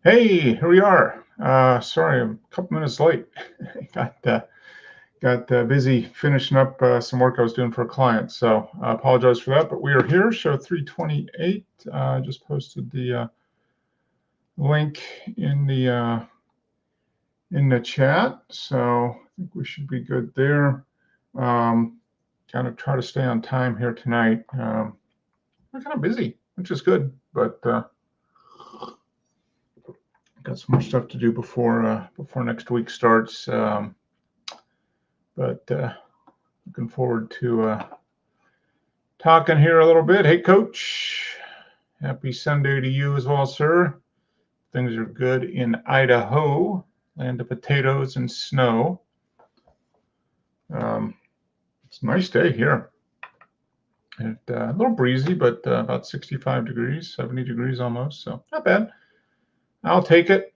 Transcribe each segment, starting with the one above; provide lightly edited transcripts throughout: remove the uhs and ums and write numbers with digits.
Hey, here we are. Sorry, I'm a couple minutes late. got busy finishing up some work I was doing for a client, so I apologize for that. But we are here, show 328. Just posted the link in the chat, so I think we should be good there. Kind of try to stay on time here tonight. We're kind of busy, which is good, but got some more stuff to do before next week starts. But looking forward to talking here a little bit. Hey, Coach. Happy Sunday to you as well, sir. Things are good in Idaho, land of potatoes and snow. It's a nice day here. And a little breezy, but about 65 degrees, 70 degrees almost. So not bad. I'll take it.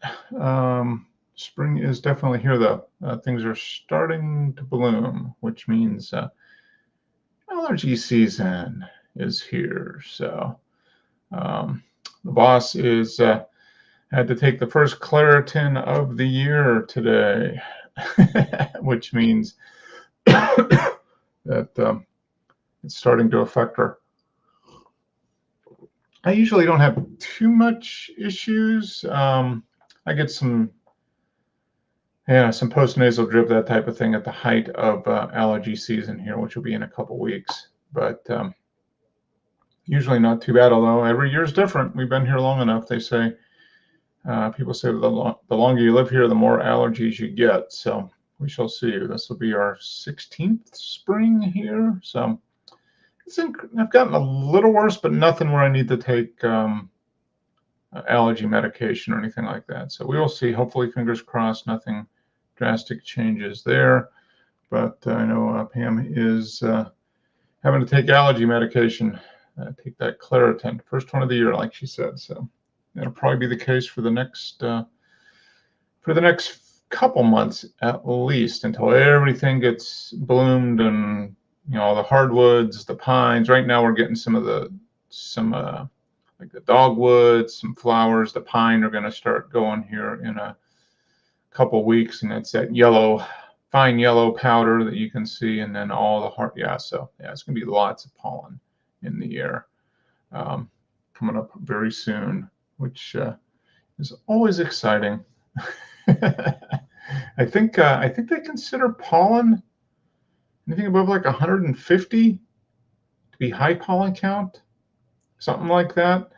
Spring is definitely here, though. Things are starting to bloom, which means allergy season is here. So the boss is had to take the first Claritin of the year today, which means that it's starting to affect her. I usually don't have too much issues. I get some post-nasal drip, that type of thing at the height of allergy season here, which will be in a couple weeks. But usually not too bad, although every year is different. We've been here long enough. They say, people say the longer you live here, the more allergies you get. So we shall see. This will be our 16th spring here. So I've gotten a little worse, but nothing where I need to take allergy medication or anything like that. So we will see. Hopefully, fingers crossed, nothing drastic changes there. But I know Pam is having to take allergy medication, take that Claritin, first one of the year, like she said. So that'll probably be the case for the next couple months at least, until everything gets bloomed and all the hardwoods, the pines. Right now, we're getting some like the dogwoods, some flowers. The pine are going to start going here in a couple weeks, and it's that fine yellow powder that you can see, and then all the it's going to be lots of pollen in the air coming up very soon, which is always exciting. I think they consider pollen anything above like 150 to be high pollen count, something like that.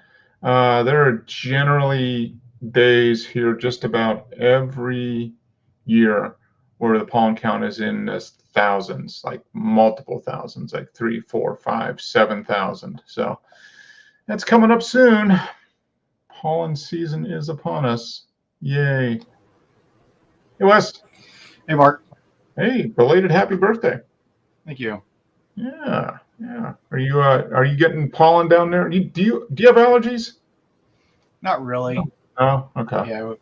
There are generally days here just about every year where the pollen count is in the thousands, like multiple thousands, like 3, 4, 5, 7,000. So that's coming up soon. Pollen season is upon us. Yay. Hey, Wes. Hey, Mark. Hey, belated happy birthday. Thank you. Yeah. Are you getting pollen down there? Do you have allergies? Not really. Oh, okay. Yeah,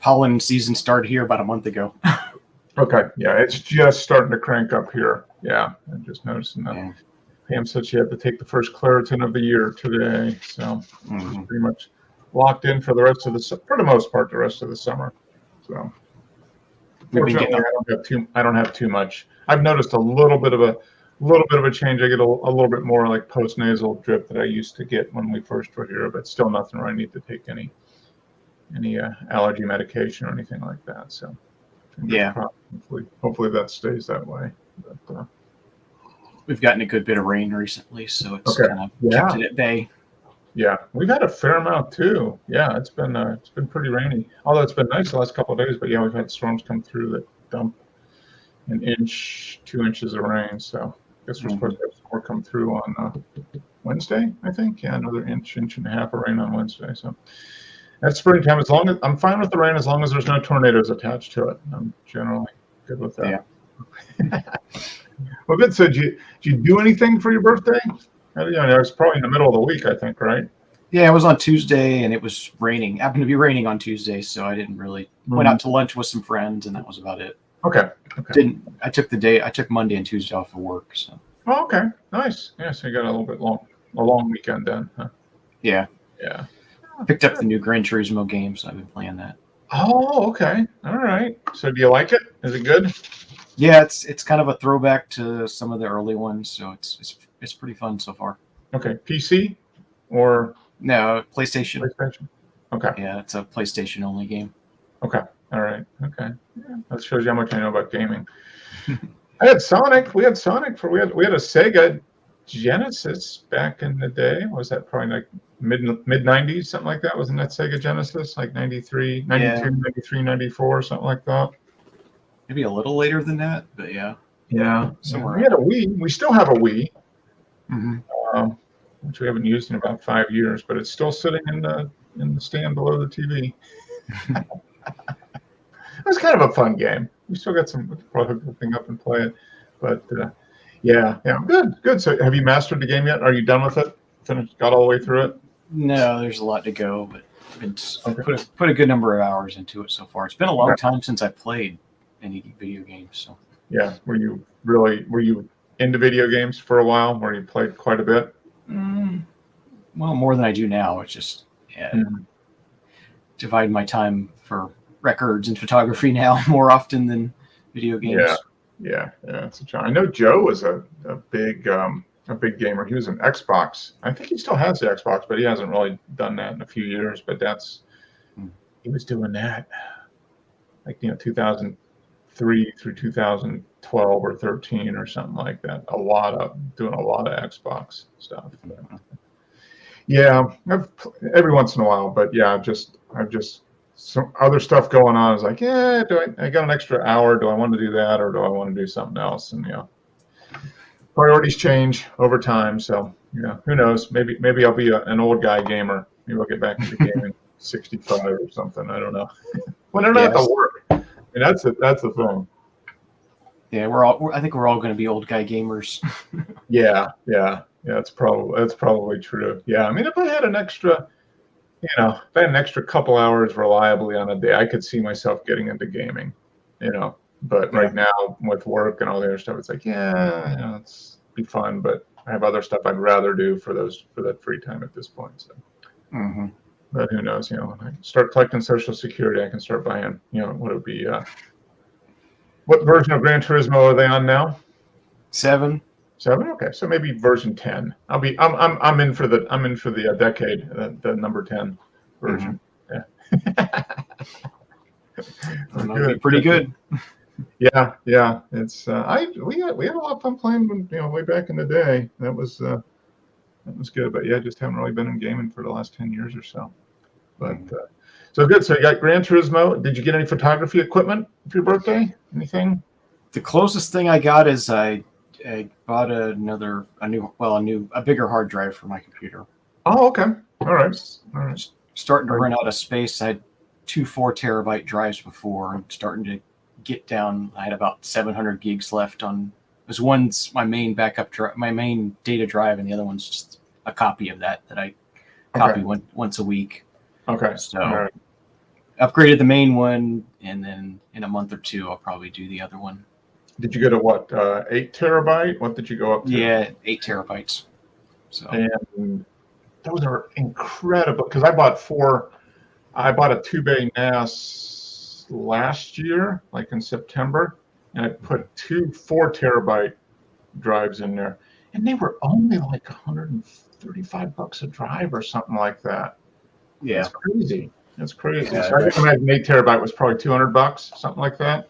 pollen season started here about a month ago. Okay. Yeah, it's just starting to crank up here. Yeah, I'm just noticing that. Yeah. Pam said she had to take the first Claritin of the year today, so she's pretty much locked in for the rest of for the most part, the rest of the summer. So fortunately, I don't have too much. I've noticed a little bit of a change. I get a little bit more like post-nasal drip that I used to get when we first were here, but still nothing where I need to take any allergy medication or anything like that. So yeah, hopefully that stays that way. But, we've gotten a good bit of rain recently, so it's kind of kept it at bay. Yeah, we've had a fair amount too. Yeah, it's been pretty rainy. Although it's been nice the last couple of days, but yeah, we've had storms come through that dump an inch, 2 inches of rain. So I guess we're supposed to have some more come through on Wednesday, I think. Yeah, another inch and a half of rain on Wednesday. So that's springtime. As long as I'm fine with the rain, as long as there's no tornadoes attached to it. I'm generally good with that. Yeah. Well, good. So did you do anything for your birthday? It's probably in the middle of the week, I think, right? Yeah, it was on Tuesday, and it was raining. Happened to be raining on Tuesday, so I didn't really went out to lunch with some friends, and that was about it. Okay. I took Monday and Tuesday off of work. So. Oh, okay. Nice. Yeah, so you got a little bit a long weekend then. Huh? Yeah. Yeah. Picked up the new Gran Turismo game, so I've been playing that. Oh, okay. All right. So do you like it? Is it good? Yeah, it's kind of a throwback to some of the early ones, so it's pretty fun so far. Okay. PC or No, PlayStation. PlayStation? Okay. Yeah, it's a PlayStation only game. Okay. All right. Okay. Yeah. That shows you how much I know about gaming. I had Sonic. We had Sonic we had a Sega Genesis back in the day. Was that probably like mid 90s, something like that? Wasn't that Sega Genesis? Like 93, 92, Yeah. 93, 94, something like that. Maybe a little later than that, but yeah. Yeah. Somewhere We had a Wii. We still have a Wii, Mm-hmm. which we haven't used in about 5 years, but it's still sitting in the stand below the TV. It was kind of a fun game. We still got some. We could probably hook the thing up and play it, but yeah, good. So, have you mastered the game yet? Are you done with it? Finished? Got all the way through it? No, there's a lot to go, but it's Okay. put a good number of hours into it so far. It's been a long time since I played any video games, so. Yeah. Were you into video games for a while? Where you played quite a bit? Well, more than I do now. It's just divide my time for records and photography now more often than video games. Yeah. It's a challenge. I know Joe was a big gamer. He was an Xbox. I think he still has the Xbox, but he hasn't really done that in a few years. But he was doing that, like 2003 through 2012 or 13 or something like that. Doing a lot of Xbox stuff. Yeah, every once in a while, but yeah, I've just some other stuff going on. Is like, yeah, I got an extra hour? Do I want to do that, or do I want to do something else? And priorities change over time. So who knows? Maybe I'll be an old guy gamer. Maybe I'll get back into gaming 65 or something. I don't know. When I don't have to work. I mean, that's the thing. Yeah, I think we're all going to be old guy gamers. Yeah, that's probably true. Yeah, I mean, if I had an extra couple hours reliably on a day, I could see myself getting into gaming, But right now with work and all the other stuff, it's like, it's be fun, but I have other stuff I'd rather do for that free time at this point. So, but who knows? When I start collecting Social Security, I can start buying. What would be? What version of Gran Turismo are they on now? 7. 7. Okay, so maybe version 10. I'm in for the decade, the number 10 version. Yeah. That'd be pretty good. Yeah. It's we had a lot of fun playing when way back in the day. That was good. But yeah, just haven't really been in gaming for the last 10 years or so. But so good. So you got Gran Turismo. Did you get any photography equipment for your birthday? Anything? The closest thing I got is I bought a bigger hard drive for my computer. Oh, okay. All right. Starting to run out of space. I had 2 4-terabyte drives before, and starting to get down. I had about 700 gigs left on. This one's my main backup drive, my main data drive, and the other one's just a copy of that I copy once a week. Okay. So upgraded the main one, and then in a month or two, I'll probably do the other one. Did you go to what? 8 terabyte? What did you go up to? Yeah, 8 terabytes. So and those are incredible because I bought a 2-bay NAS last year, like in September, and I put 2 4-terabyte drives in there, and they were only like $135 a drive or something like that. Yeah, it's crazy. It's crazy. Yeah, so I can imagine 8 terabyte was probably $200, something like that.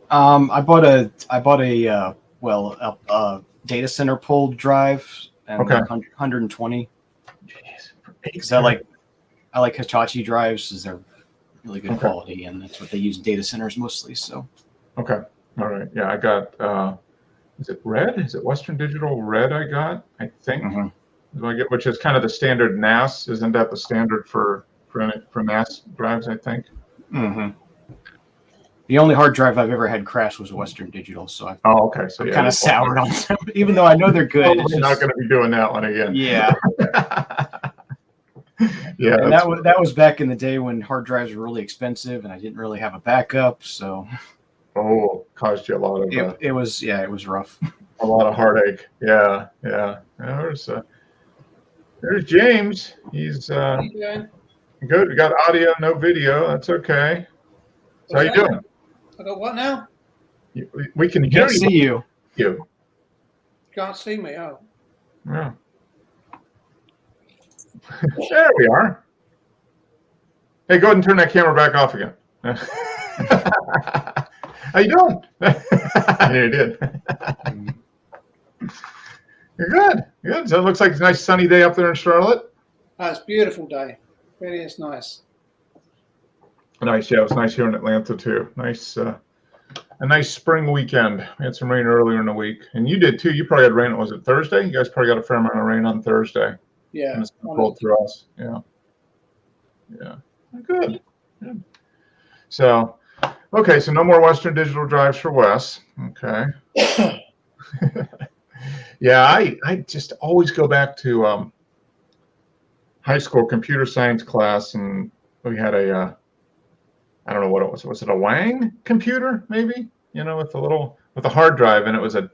I bought a data center pulled drive, and 120. Because I like Hitachi drives, because they're really good quality, and that's what they use in data centers mostly. So. Okay. All right. Yeah, I got. Is it Red? Is it Western Digital Red? I got. I think. Which is kind of the standard NAS. Isn't that the standard for NAS drives? I think. The only hard drive I've ever had crash was Western Digital, so I'm kind of soured on them, even though I know they're good. Probably not going to be doing that one again. Yeah. Yeah. And that was back in the day when hard drives were really expensive, and I didn't really have a backup, so. Oh, caused you a lot of. It was rough. A lot of heartache. Yeah. There's There's James. He's How you doing? good. We got audio, no video. That's okay. So how you What's that? doing? I got what now? We can hear Can't you. see you. You. Can't see me. Oh, Yeah. There we are. Hey, go ahead and turn that camera back off again. How you doing? Yeah, you did. You're good. Good. So it looks like it's a nice sunny day up there in Charlotte. it's a beautiful day. Really is nice. Nice. Yeah, it was nice here in Atlanta too. Nice. A nice spring weekend. We had some rain earlier in the week, and you did too. You probably had rain. Was it Thursday? You guys probably got a fair amount of rain on Thursday. Yeah. And it's rolled through us. Yeah. Yeah. Good. Good. So, okay. So no more Western Digital drives for Wes. Okay. Yeah. I just always go back to high school computer science class, and we had a I don't know what it was. Was it a Wang computer, maybe? With a hard drive, and it was a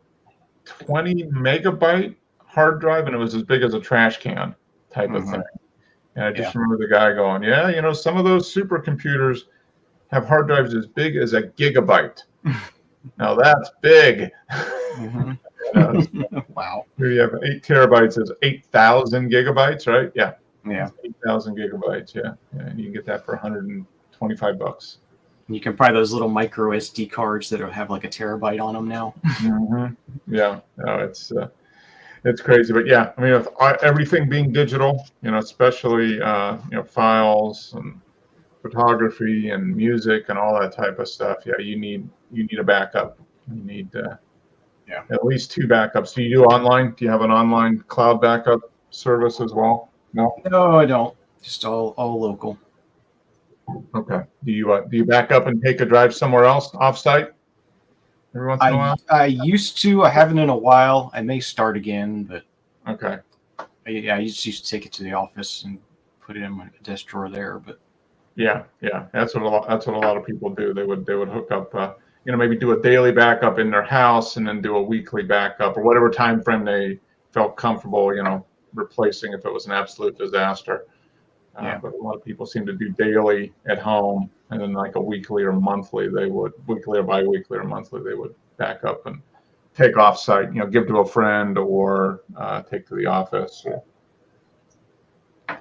20 megabyte hard drive, and it was as big as a trash can type of thing. And I just remember the guy going, "Yeah, some of those supercomputers have hard drives as big as a gigabyte. Now that's big." Wow. Here you have 8 terabytes is 8,000 gigabytes, right? Yeah. Yeah. 8,000 gigabytes. Yeah. And you can get that for $125. You can buy those little micro SD cards that have like a terabyte on them now. Yeah. No, it's crazy, but yeah, I mean, with everything being digital, especially files and photography and music and all that type of stuff. Yeah, you need a backup. You need at least 2 backups. Do you do online? Do you have an online cloud backup service as well? No. No, I don't. Just all local. Okay. Do you back up and take a drive somewhere else offsite every once in a while? I used to. I haven't in a while. I may start again, but okay. I used to take it to the office and put it in my desk drawer there. But yeah, that's what a lot of people do. They would hook up, maybe do a daily backup in their house and then do a weekly backup or whatever time frame they felt comfortable, replacing if it was an absolute disaster. But a lot of people seem to do daily at home, and then like a weekly or monthly, weekly or bi-weekly or monthly, they would back up and take off site, give to a friend or take to the office.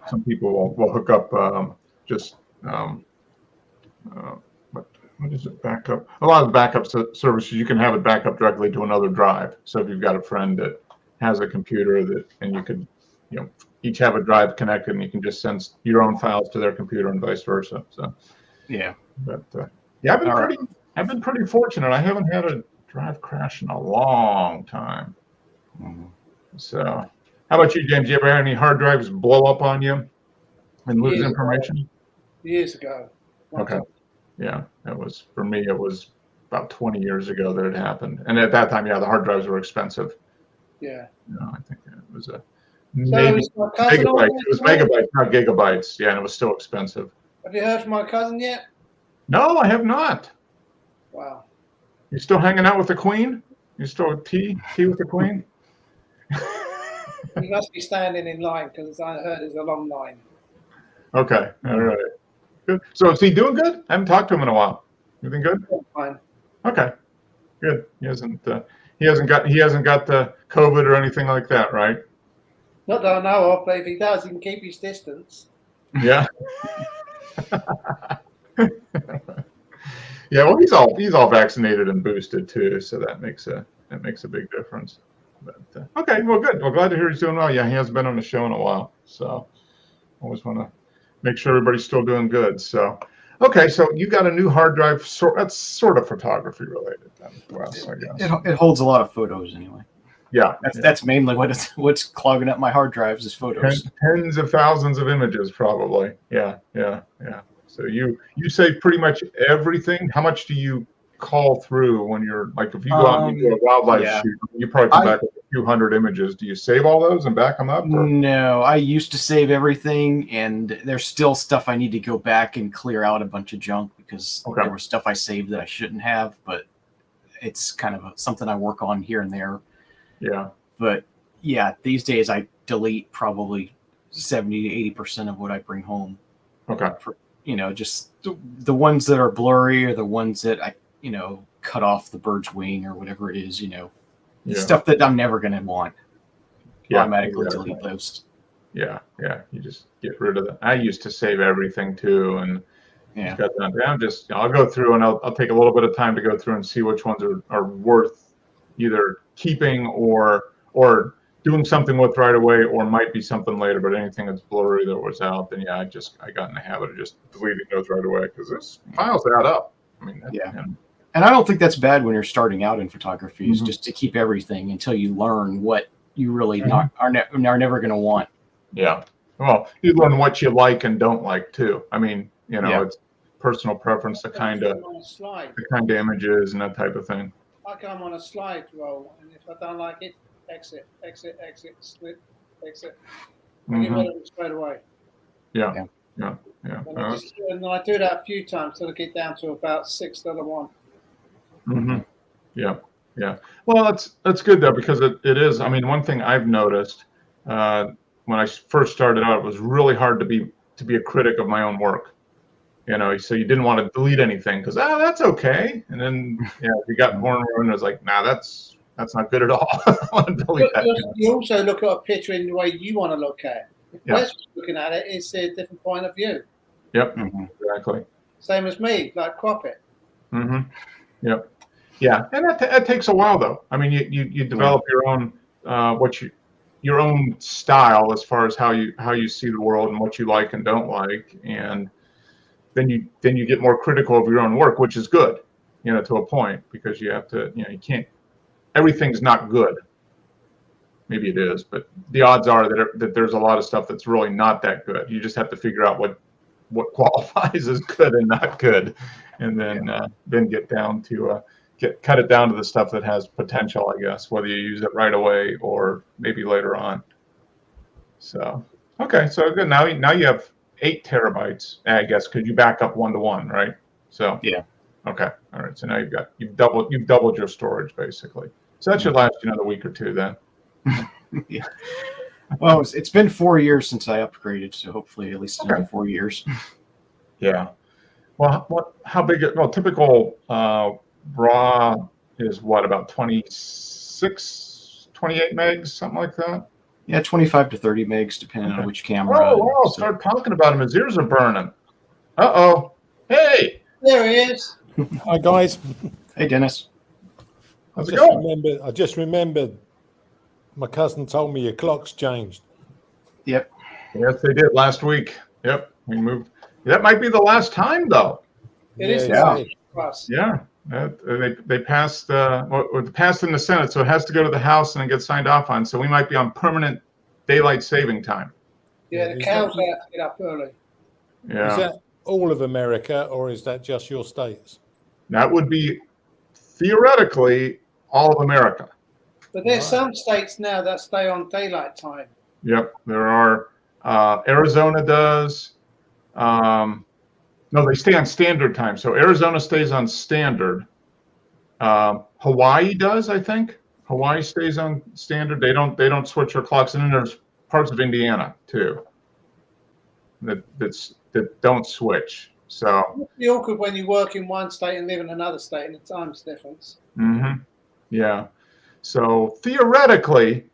Some people will hook up what is it? Backup. A lot of the backup services, you can have it back up directly to another drive. So if you've got a friend that has a computer and you could, each have a drive connected, and you can just send your own files to their computer and vice versa. So yeah, but I've been pretty fortunate. I haven't had a drive crash in a long time. So, how about you, James? You ever had any hard drives blow up on you and lose information? Years ago. Okay. Yeah, for me. It was about 20 years ago that it happened, and at that time, the hard drives were expensive. Yeah. I think it was maybe megabytes. It was megabytes, not gigabytes. Yeah, and it was still expensive. Have you heard from my cousin yet? No, I have not. Wow. You still hanging out with the Queen? You still tea with the Queen? You must be standing in line because I heard there's a long line. Okay, all right. Good. So is he doing good? I haven't talked to him in a while. Everything good? Fine. Okay, good. He hasn't got the COVID or anything like that, right? Not that I know of, but if he does, he can keep his distance. Yeah. Yeah. Well, he's all vaccinated and boosted too, so that makes a big difference. But okay, well, good. Well, glad to hear he's doing well. Yeah, he hasn't been on the show in a while, so always want to make sure everybody's still doing good. So, okay, so you got a new hard drive. That's sort of photography related, then, Wes, I guess. It holds a lot of photos anyway. Yeah, that's mainly what's clogging up my hard drives is photos. Tens of thousands of images, probably. Yeah. So you save pretty much everything. How much do you call through when you're like if you go out and you do a wildlife shoot? You probably come back with a few hundred images. Do you save all those and back them up? Or? No, I used to save everything, and there's still stuff I need to go back and clear out a bunch of junk because there was stuff I saved that I shouldn't have. But it's kind of something I work on here and there. Yeah. But yeah, these days I delete probably 70 to 80% of what I bring home. Okay. For, just the ones that are blurry or the ones that I, cut off the bird's wing or whatever it is, stuff that I'm never going to want. Automatically delete those. Yeah. You just get rid of them. I used to save everything too, and just got done. I'll go through and I'll take a little bit of time to go through and see which ones are worth either keeping or doing something with right away, or might be something later. But anything that's blurry that was out, then I got in the habit of just deleting those right away because this files add up. I mean, and I don't think that's bad when you're starting out in photography, is just to keep everything until you learn what you really are never going to want. Yeah. Well, you learn what you like and don't like too. I mean, it's personal preference, the kind of images and that type of thing. I come on a slide roll, and if I don't like it, exit, split, exit. I get rid of it straight away. Yeah. And I do that a few times till I get down to about 6 to 1. Mm-hmm. Yeah. Well, that's good though, because it is. I mean, one thing I've noticed when I first started out, it was really hard to be a critic of my own work. So you didn't want to delete anything because that's okay. And then you got more and it was like, nah, that's not good at all. I want to delete that. You also look at a picture in the way you want to look at it. If Wes was looking at it, it's a different point of view. Yep, exactly. Same as me, like crop it. Mm-hmm. Yep. Yeah, and that takes a while though. I mean, you develop your own your own style as far as how you see the world and what you like and don't like, and then you get more critical of your own work, which is good, to a point, because you have to, you can't. Everything's not good. Maybe it is, but the odds are that there's a lot of stuff that's really not that good. You just have to figure out what qualifies as good and not good, and then get down to cut it down to the stuff that has potential, I guess, whether you use it right away or maybe later on. So okay, so good. Now you have 8 terabytes, I guess, because you back up 1 to 1, right? So yeah. Okay. All right. So now you've doubled your storage basically. So that should last another week or two then. Yeah. Well, it's been 4 years since I upgraded, so hopefully at least another 4 years. Yeah. Well, how big? Typical RAW is what, about 26, 28 megs, something like that. Yeah, 25 to 30 megs, depending on which camera. Oh, wow. Start talking about him. His ears are burning. Uh-oh. Hey. There he is. Hi, guys. Hey, Dennis. How's it going? I just remembered my cousin told me your clock's changed. Yep. Yes, they did last week. Yep. We moved. That might be the last time, though. It is. Yeah. They passed passed in the Senate, so it has to go to the House and then get signed off on. So we might be on permanent daylight saving time. Yeah, the cows have to get up early. Yeah. Is that all of America, or is that just your states? That would be theoretically all of America. But there's some states now that stay on daylight time. Yep, there are. Arizona does. No, they stay on standard time. So Arizona stays on standard. Hawaii does, I think. Hawaii stays on standard. They don't switch their clocks. And then there's parts of Indiana too that don't switch. So it's awkward when you work in one state and live in another state, and the time's difference. Mm-hmm. Yeah. So theoretically,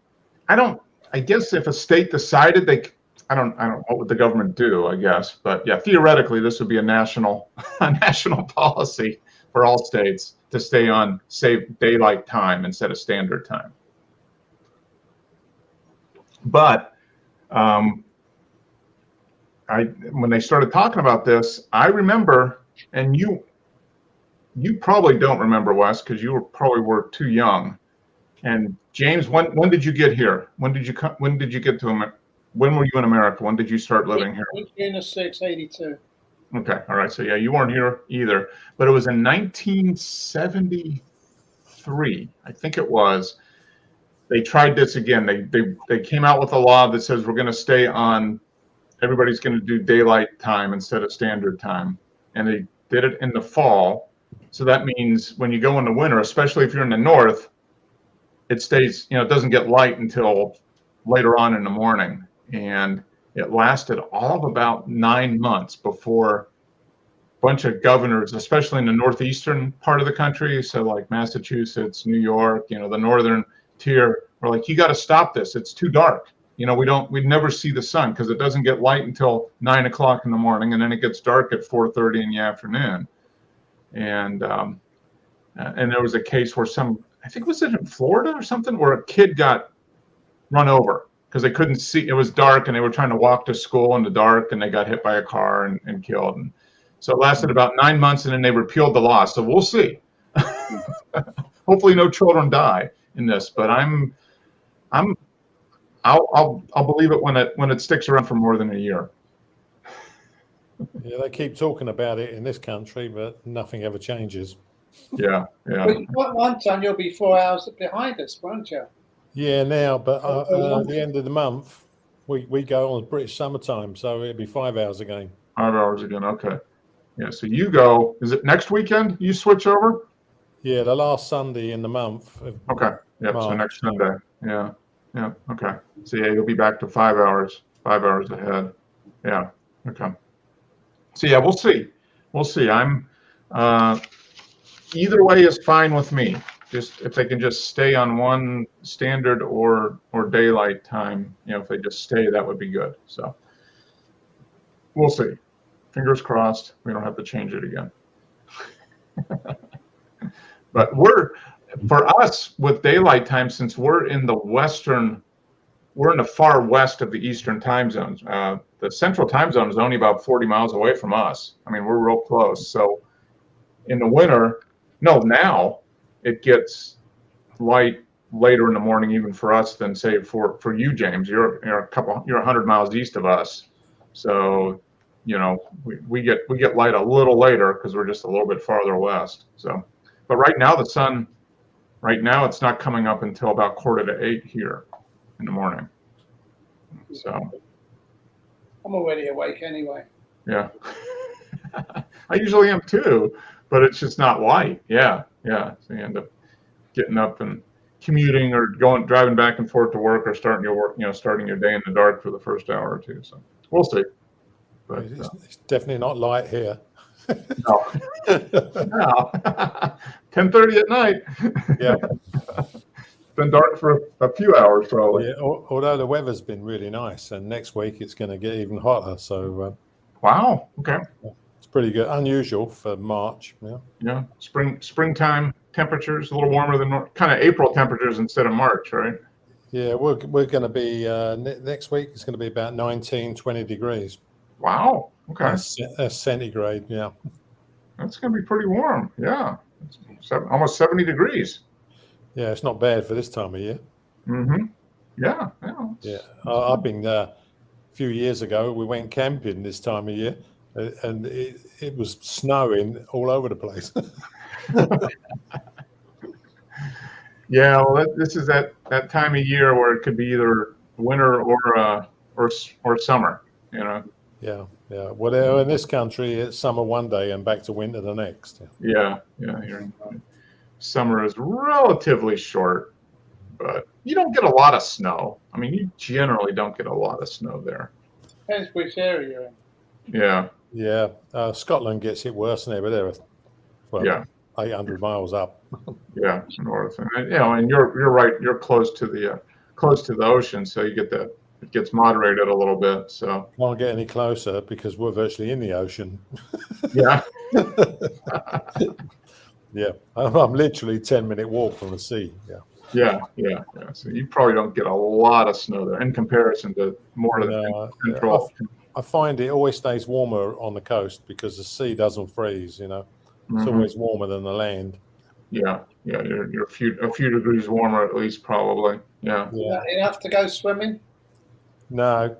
I guess if a state decided I don't what would the government do, I guess, but yeah, theoretically this would be a national policy for all states to stay on daylight time instead of standard time. But when they started talking about this, I remember, and you probably don't remember, Wes, because you were too young. And James, when did you get here? When did you get to America? When were you in America? When did you start living here? In 1982. Okay, all right. So yeah, you weren't here either, but it was in 1973, I think it was. They tried this again. They came out with a law that says we're going to stay on. Everybody's going to do daylight time instead of standard time, and they did it in the fall. So that means when you go in the winter, especially if you're in the north, it stays. It doesn't get light until later on in the morning, and it lasted all of about 9 months before a bunch of governors, especially in the northeastern part of the country, so like Massachusetts, New York, the northern tier, were like, you got to stop this. It's too dark. We'd never see the sun because it doesn't get light until 9 o'clock in the morning, and then it gets dark at 4:30 in the afternoon. And there was a case where I think was it in Florida or something, where a kid got run over because they couldn't see. It was dark, and they were trying to walk to school in the dark, and they got hit by a car and killed. And so it lasted about 9 months, and then they repealed the law. So we'll see. Hopefully, no children die in this, but I'll believe it when it sticks around for more than a year. Yeah, they keep talking about it in this country, but nothing ever changes. Yeah. One time you'll be 4 hours behind us, won't you? Yeah, now, but at the end of the month, we go on British summertime, so it'll be 5 hours again. 5 hours again. Okay. Yeah. So you go. Is it next weekend? You switch over? Yeah, the last Sunday in the month. Okay. Yep. So March. next Sunday. Yeah. Yeah. Okay. So yeah, you'll be back to 5 hours. 5 hours ahead. Yeah. Okay. So yeah, we'll see. We'll see. I'm either way is fine with me. Just if they can just stay on one standard or daylight time, if they just stay, that would be good. So we'll see. Fingers crossed. We don't have to change it again. But for us with daylight time, since we're in the far west of the Eastern time zones. The Central time zone is only about 40 miles away from us. I mean, we're real close. So in the winter, now it gets light later in the morning, even for us, than say for you, James. You're 100 miles east of us. So, we get light a little later because we're just a little bit farther west. So, but right now it's not coming up until about 7:45 here in the morning. So I'm already awake anyway. yeah. I usually am too, but it's just not light. Yeah. So you end up getting up and commuting or driving back and forth to work, or starting your day in the dark for the first hour or two. So we'll see. But It's definitely not light here. no. 10:30 at night. Yeah. Been dark for a few hours probably. Yeah, although the weather's been really nice, and next week it's going to get even hotter. So Wow. Okay. it's pretty good. Unusual for March. Yeah. Yeah. Springtime temperatures, a little warmer than kind of April temperatures instead of March, right? Yeah, we're going to be next week. It's going to be about 19, 20 degrees. Wow. Okay. That's centigrade. Yeah. That's going to be pretty warm. Yeah. It's almost 70 degrees. Yeah, it's not bad for this time of year. Mm-hmm. Yeah. Yeah, I've been a few years ago. We went camping this time of year, and it was snowing all over the place. Yeah. Well, this is that time of year where it could be either winter or summer. Yeah. Well, in this country, it's summer one day and back to winter the next. Yeah. Summer is relatively short, but you don't get a lot of snow. I mean, you generally don't get a lot of snow there. Depends which area you're in. Yeah. Yeah. Scotland gets it worse than ever. They're 800 miles up. Yeah, north, and you're right. You're close to the ocean, so you get that. It gets moderated a little bit. So Can't get any closer because we're virtually in the ocean. yeah. Yeah, I'm literally 10-minute walk from the sea. Yeah. So you probably don't get a lot of snow there in comparison to more of the central. I find it always stays warmer on the coast because the sea doesn't freeze. It's always warmer than the land. Yeah. You're a few degrees warmer at least, probably. Yeah. Enough to go swimming? No,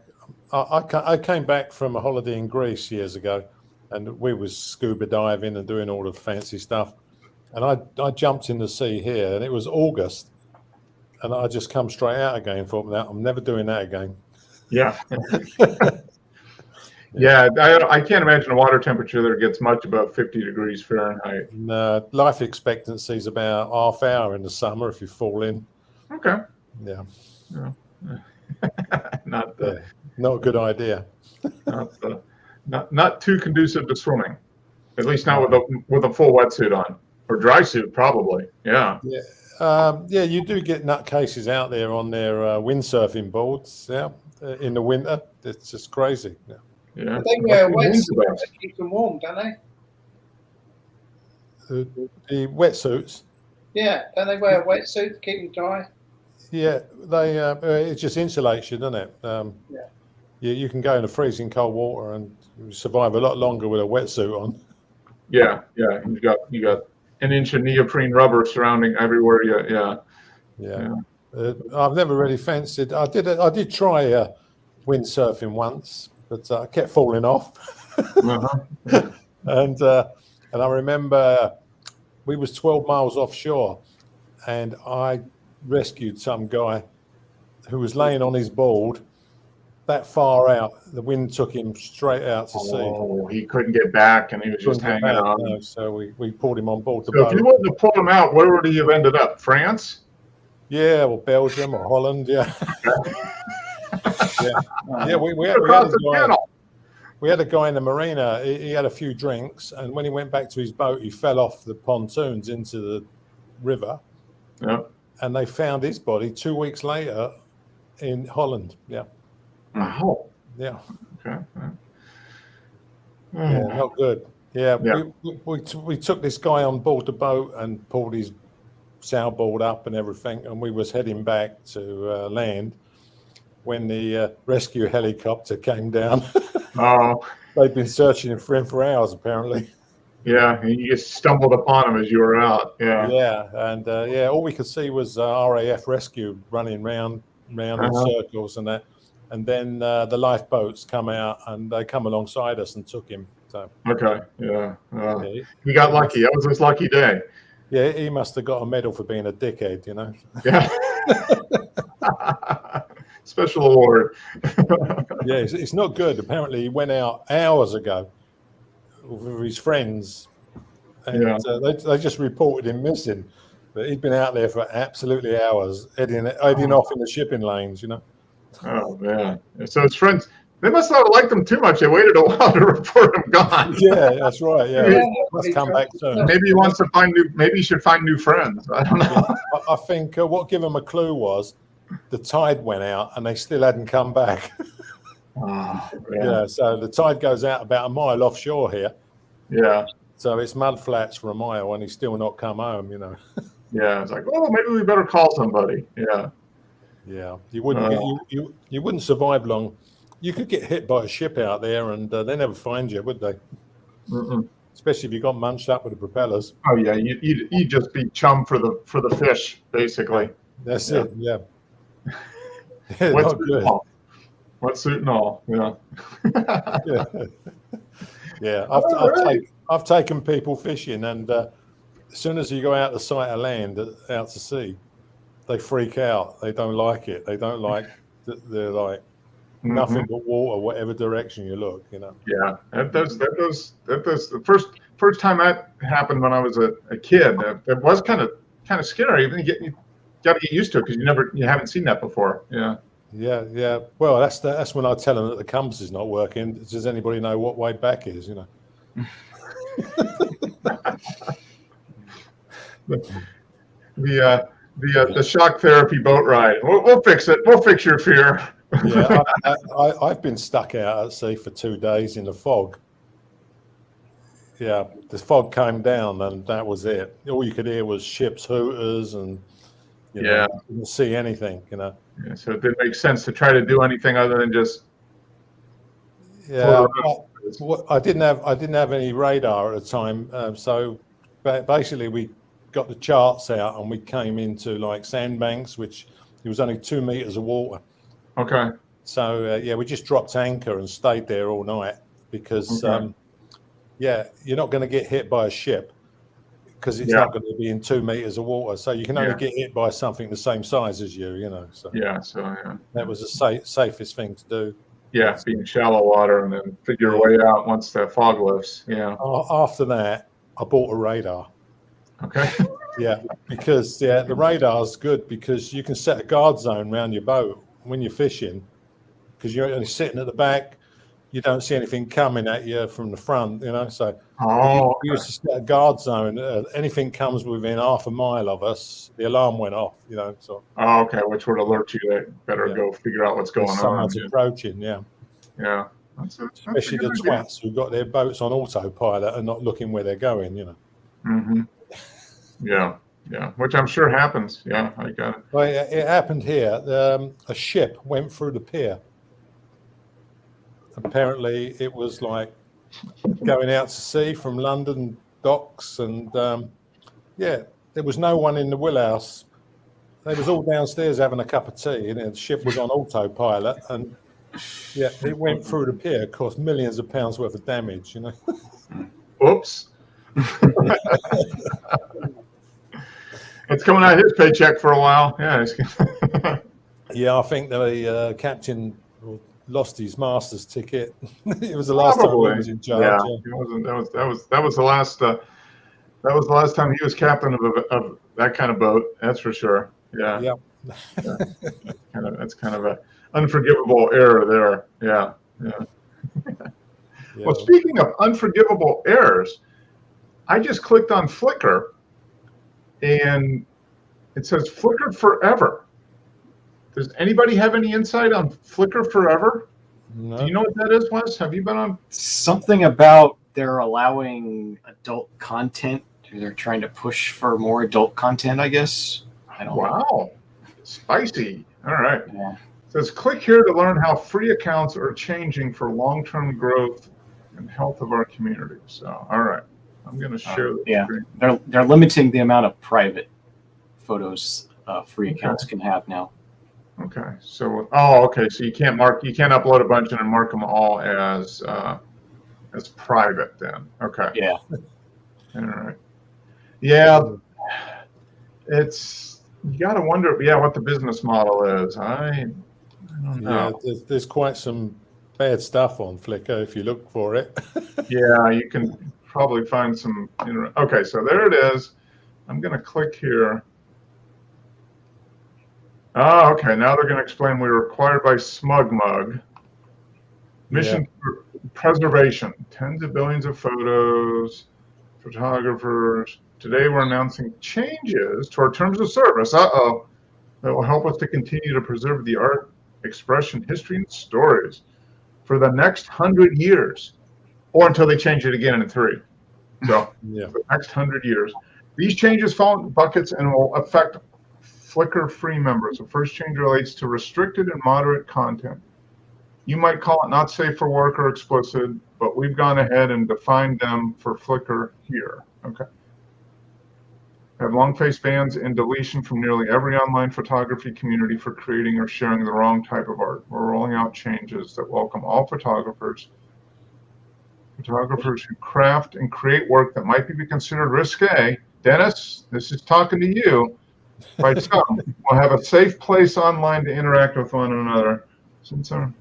I came back from a holiday in Greece years ago, and we was scuba diving and doing all the fancy stuff. And I jumped in the sea here, and it was August, and I just come straight out again. Thought, I'm never doing that again. Yeah. Yeah, I can't imagine a water temperature that gets much above 50 degrees Fahrenheit. No, life expectancy is about half hour in the summer if you fall in. Okay. Yeah. Not Not a good idea. Not too conducive to swimming, at least not with a full wetsuit on, or dry suit probably. Yeah. Yeah, you do get nutcases out there on their windsurfing boards. Yeah, in the winter, it's just crazy. Yeah. Yeah. They wear What's the wetsuits best? to keep them warm, don't they? The wetsuits. Yeah, don't they wear a wetsuit to keep them dry? Yeah, they. It's just insulation, isn't it? Yeah. You can go in the freezing cold water and survive a lot longer with a wetsuit on. Yeah. You got an inch of neoprene rubber surrounding everywhere. Yeah. I've never really fancied. I did try windsurfing once, but I kept falling off. Uh-huh. And I remember we was 12 miles offshore, and I rescued some guy who was laying on his board that far out. The wind took him straight out to sea. Oh, he couldn't get back, and he was just Couldn't hanging get back, on. no, so we pulled him on board the So if boat. you wouldn't have pulled him out, where would he have ended up? France? Yeah, or Belgium or Holland. Yeah. Yeah, we Across the channel. we had a guy in the marina. He had a few drinks, and when he went back to his boat, he fell off the pontoons into the river. Yeah. And they found his body 2 weeks later in Holland. Yeah, Oh. yeah, Okay. yeah, not good. Yeah, Yeah. we took this guy on board the boat and pulled his sailboard up and everything, and we was heading back to land when the rescue helicopter came down. Oh. They'd been searching for him for hours, apparently. Yeah, and you just stumbled upon him as you were out. Yeah. Yeah, and all we could see was RAF rescue running round in circles and that, and then the lifeboats come out and they come alongside us and took him. So Okay. Yeah. yeah, He got lucky. That was his lucky day. yeah, he must have got a medal for being a dickhead, you know. Yeah. Special award. Yeah, it's not good. Apparently, he went out hours ago with his friends, and Yeah. they just reported him missing. But he'd been out there for absolutely hours, heading off in the shipping lanes, you know. Oh man. So his friends, they must not have liked him too much. They waited a while to report him gone. Yeah, that's right. Yeah, Yeah. must come back soon. Maybe he wants to find new. Maybe he should find new friends. I don't know. I think what gave them a clue was the tide went out and they still hadn't come back. Oh, Yeah, so the tide goes out about a mile offshore here. Yeah. So it's mud flats for a mile and he's still not come home, you know. Yeah. It's like, oh, maybe we better call somebody. Yeah. Yeah, you wouldn't you wouldn't survive long. You could get hit by a ship out there and they never find you, would they? Mm-mm. Especially if you got munched up with the propellers. Oh yeah. You just be chum for the fish basically. That's Yeah. it. Yeah. Yeah, What's not good. Wetsuit and all. Yeah. Yeah, yeah. I've taken people fishing, and as soon as you go out the sight of land, out to sea, they freak out. They don't like it. They don't like. They're like nothing but water, whatever direction you look. You know. Yeah, that does. The first time that happened when I was a kid, it was kind of scary. You got to get used to it because you haven't seen that before. Yeah. Yeah, yeah. Well, that's when I tell them that the compass is not working. Does anybody know what way back is? You know. The shock therapy boat ride. We'll fix it. We'll fix your fear. Yeah, I've been stuck out at sea for 2 days in the fog. Yeah, the fog came down and that was it. All you could hear was ships' hooters and you know, you couldn't see anything. You know. Yeah, so it didn't make sense to try to do anything other than just. Yeah, I didn't have any radar at the time, so basically we got the charts out and we came into like sandbanks, which it was only 2 meters of water. Okay. So yeah, we just dropped anchor and stayed there all night because yeah, you're not going to get hit by a ship because it's not going to be in 2 meters of water. So you can only get hit by something the same size as you, you know. So that was the safest thing to do. Yeah, be in shallow water and then figure your way out once the fog lifts. Yeah. After that, I bought a radar. Okay. Yeah, because the radar's good because you can set a guard zone around your boat when you're fishing. because you're only sitting at the back. You don't see anything coming at you from the front, So Oh, we used to set a guard zone. Anything comes within half a mile of us, the alarm went off. So oh, okay, which would alert you that better Yeah. go figure out what's going on. someone's approaching. Yeah, Yeah, that's a especially the good idea. twats who got their boats on autopilot and not looking where they're going. Mm-hmm. Yeah, yeah, which I'm sure happens. Yeah, I got it. Well, it happened here. A ship went through the pier. Apparently, it was like going out to sea from London docks, and there was no one in the wheelhouse. They was all downstairs having a cup of tea, and the ship was on autopilot, and it went through the pier, caused millions of pounds worth of damage. Oops. It's coming out of his paycheck for a while. Yeah. Yeah, I think the captain lost his master's ticket. It was the last time he was in charge. Yeah, that was the last. That was the last time he was captain of that kind of boat. That's for sure. Yeah. Yeah. That's kind of a unforgivable error there. Yeah. Well, speaking of unforgivable errors, I just clicked on Flickr, and it says Flickr Forever. Does anybody have any insight on Flickr Forever? No. Do you know what that is, Wes? Have you been on? Something about they're allowing adult content. They're trying to push for more adult content, I guess. I don't know. Wow, spicy. All right. Yeah. It says click here to learn how free accounts are changing for long-term growth and health of our community. So, all right, I'm going to share the screen. They're limiting the amount of private photos free accounts can have now. Okay. So, okay. So you can't upload a bunch and then mark them all as private then. Okay. Yeah. All right. Yeah. You got to wonder, what the business model is. I don't know. Yeah, there's quite some bad stuff on Flickr if you look for it. Yeah, you can probably find some. Okay, so there it is. I'm going to click here. Oh, okay. Now they're going to explain we were acquired by SmugMug. Mission preservation. Tens of billions of photos, photographers. Today we're announcing changes to our terms of service. That will help us to continue to preserve the art, expression, history, and stories for the next 100 years, or until they change it again in 3. So for the next 100 years. These changes fall into buckets and will affect Flickr free members. The first change relates to restricted and moderate content. You might call it not safe for work or explicit, but we've gone ahead and defined them for Flickr here. Okay. Have long-face bans and deletion from nearly every online photography community for creating or sharing the wrong type of art. We're rolling out changes that welcome all photographers who craft and create work that might be considered risque. Dennis, this is talking to you. By some, will have a safe place online to interact with one another. So,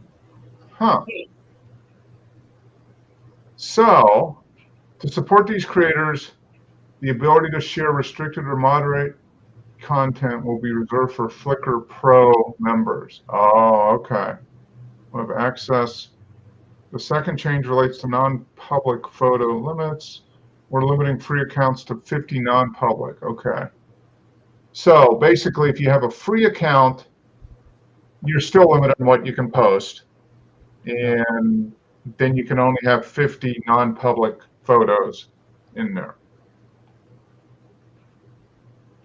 to support these creators, the ability to share restricted or moderate content will be reserved for Flickr Pro members. Oh, okay. We'll have access. The second change relates to non-public photo limits. We're limiting free accounts to 50 non-public. Okay. So basically, if you have a free account, you're still limited on what you can post. And then you can only have 50 non-public photos in there.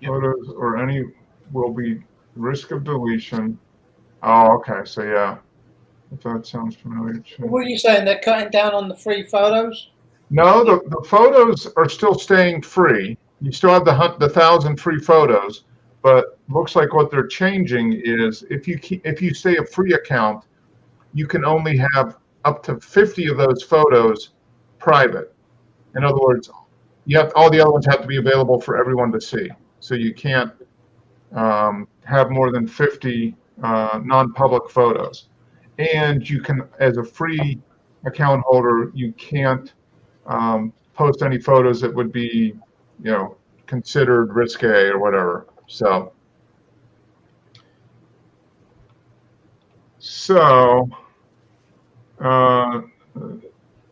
Photos or any will be risk of deletion. Oh, okay. So yeah, if that sounds familiar too. What are you saying? They're cutting down on the free photos? No, the photos are still staying free. You still have the 1,000 free photos, but looks like what they're changing is if you stay a free account, you can only have up to 50 of those photos private. In other words, all the other ones have to be available for everyone to see. So you can't have more than 50 non-public photos. And you can, as a free account holder, you can't post any photos that would be, considered risque or whatever. So Uh,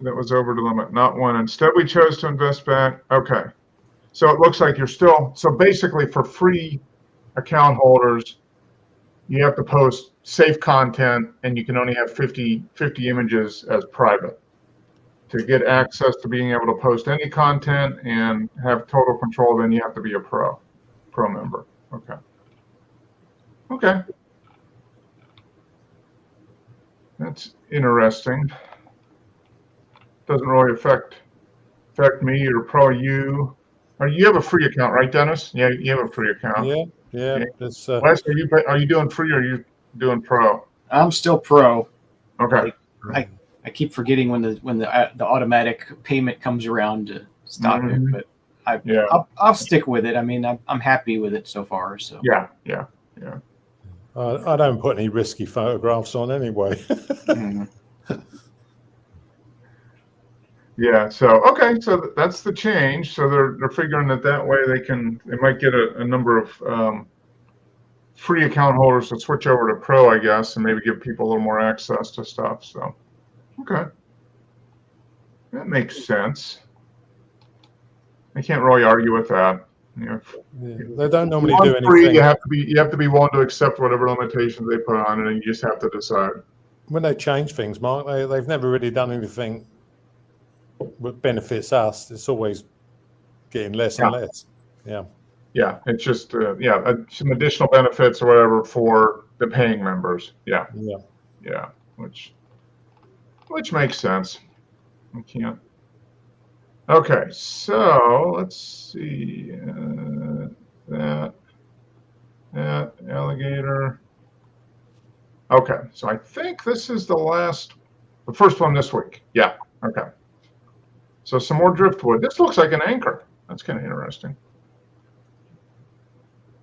that was over the limit, not one. Instead, we chose to invest back. Okay. So it looks like you're still, so basically for free account holders, you have to post safe content and you can only have 50 images as private. To get access to being able to post any content and have total control, then you have to be a pro member. Okay. Okay. That's interesting. Doesn't really affect me or probably you. Or you have a free account, right, Dennis? Yeah, you have a free account. Yeah. It's, Wes, are you doing free or are you doing pro? I'm still pro. Okay. I keep forgetting when the automatic payment comes around to stop it, but I'll stick with it. I mean, I'm happy with it so far. So Yeah. I don't put any risky photographs on anyway. Mhm. Yeah. So so that's the change. So they're figuring that way they might get a number of free account holders to switch over to pro, I guess, and maybe give people a little more access to stuff. So okay, that makes sense. I can't really argue with that. They don't normally do anything. Free, you have to be willing to accept whatever limitations they put on it, and you just have to decide. When they change things, Mark, they've never really done anything that benefits us. It's always getting less and less. Yeah. Yeah, it's just some additional benefits or whatever for the paying members. Yeah, which makes sense. I can't. Okay, so let's see that alligator. Okay, so I think this is the first one this week. Yeah. Okay. So some more driftwood. This looks like an anchor. That's kind of interesting.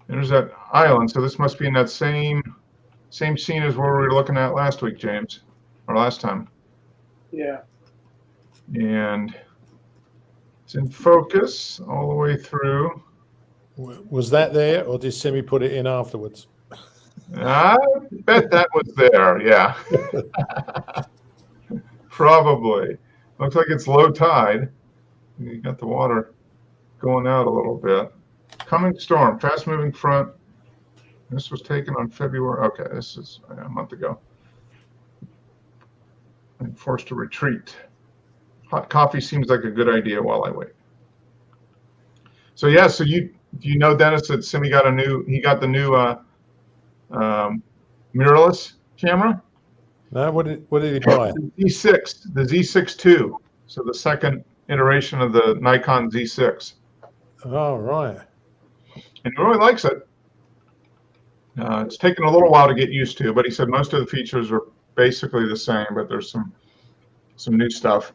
There's that island. So this must be in that same scene as what we were looking at last week, James, or last time. Yeah. And it's in focus all the way through. Was that there, or did Simi put it in afterwards? I bet that was there. Yeah. Probably. Looks like it's low tide. You got the water going out a little bit. Coming storm, fast moving front. This was taken on February. Okay, this is a month ago. I'm forced to retreat. Hot coffee seems like a good idea while I wait. So yeah, so do you know, Dennis, that Simi got the new mirrorless camera? No, what did he buy? The Z6 II. So the second iteration of the Nikon Z6. Oh, right. And he really likes it. It's taken a little while to get used to, but he said most of the features are basically the same, but there's some new stuff.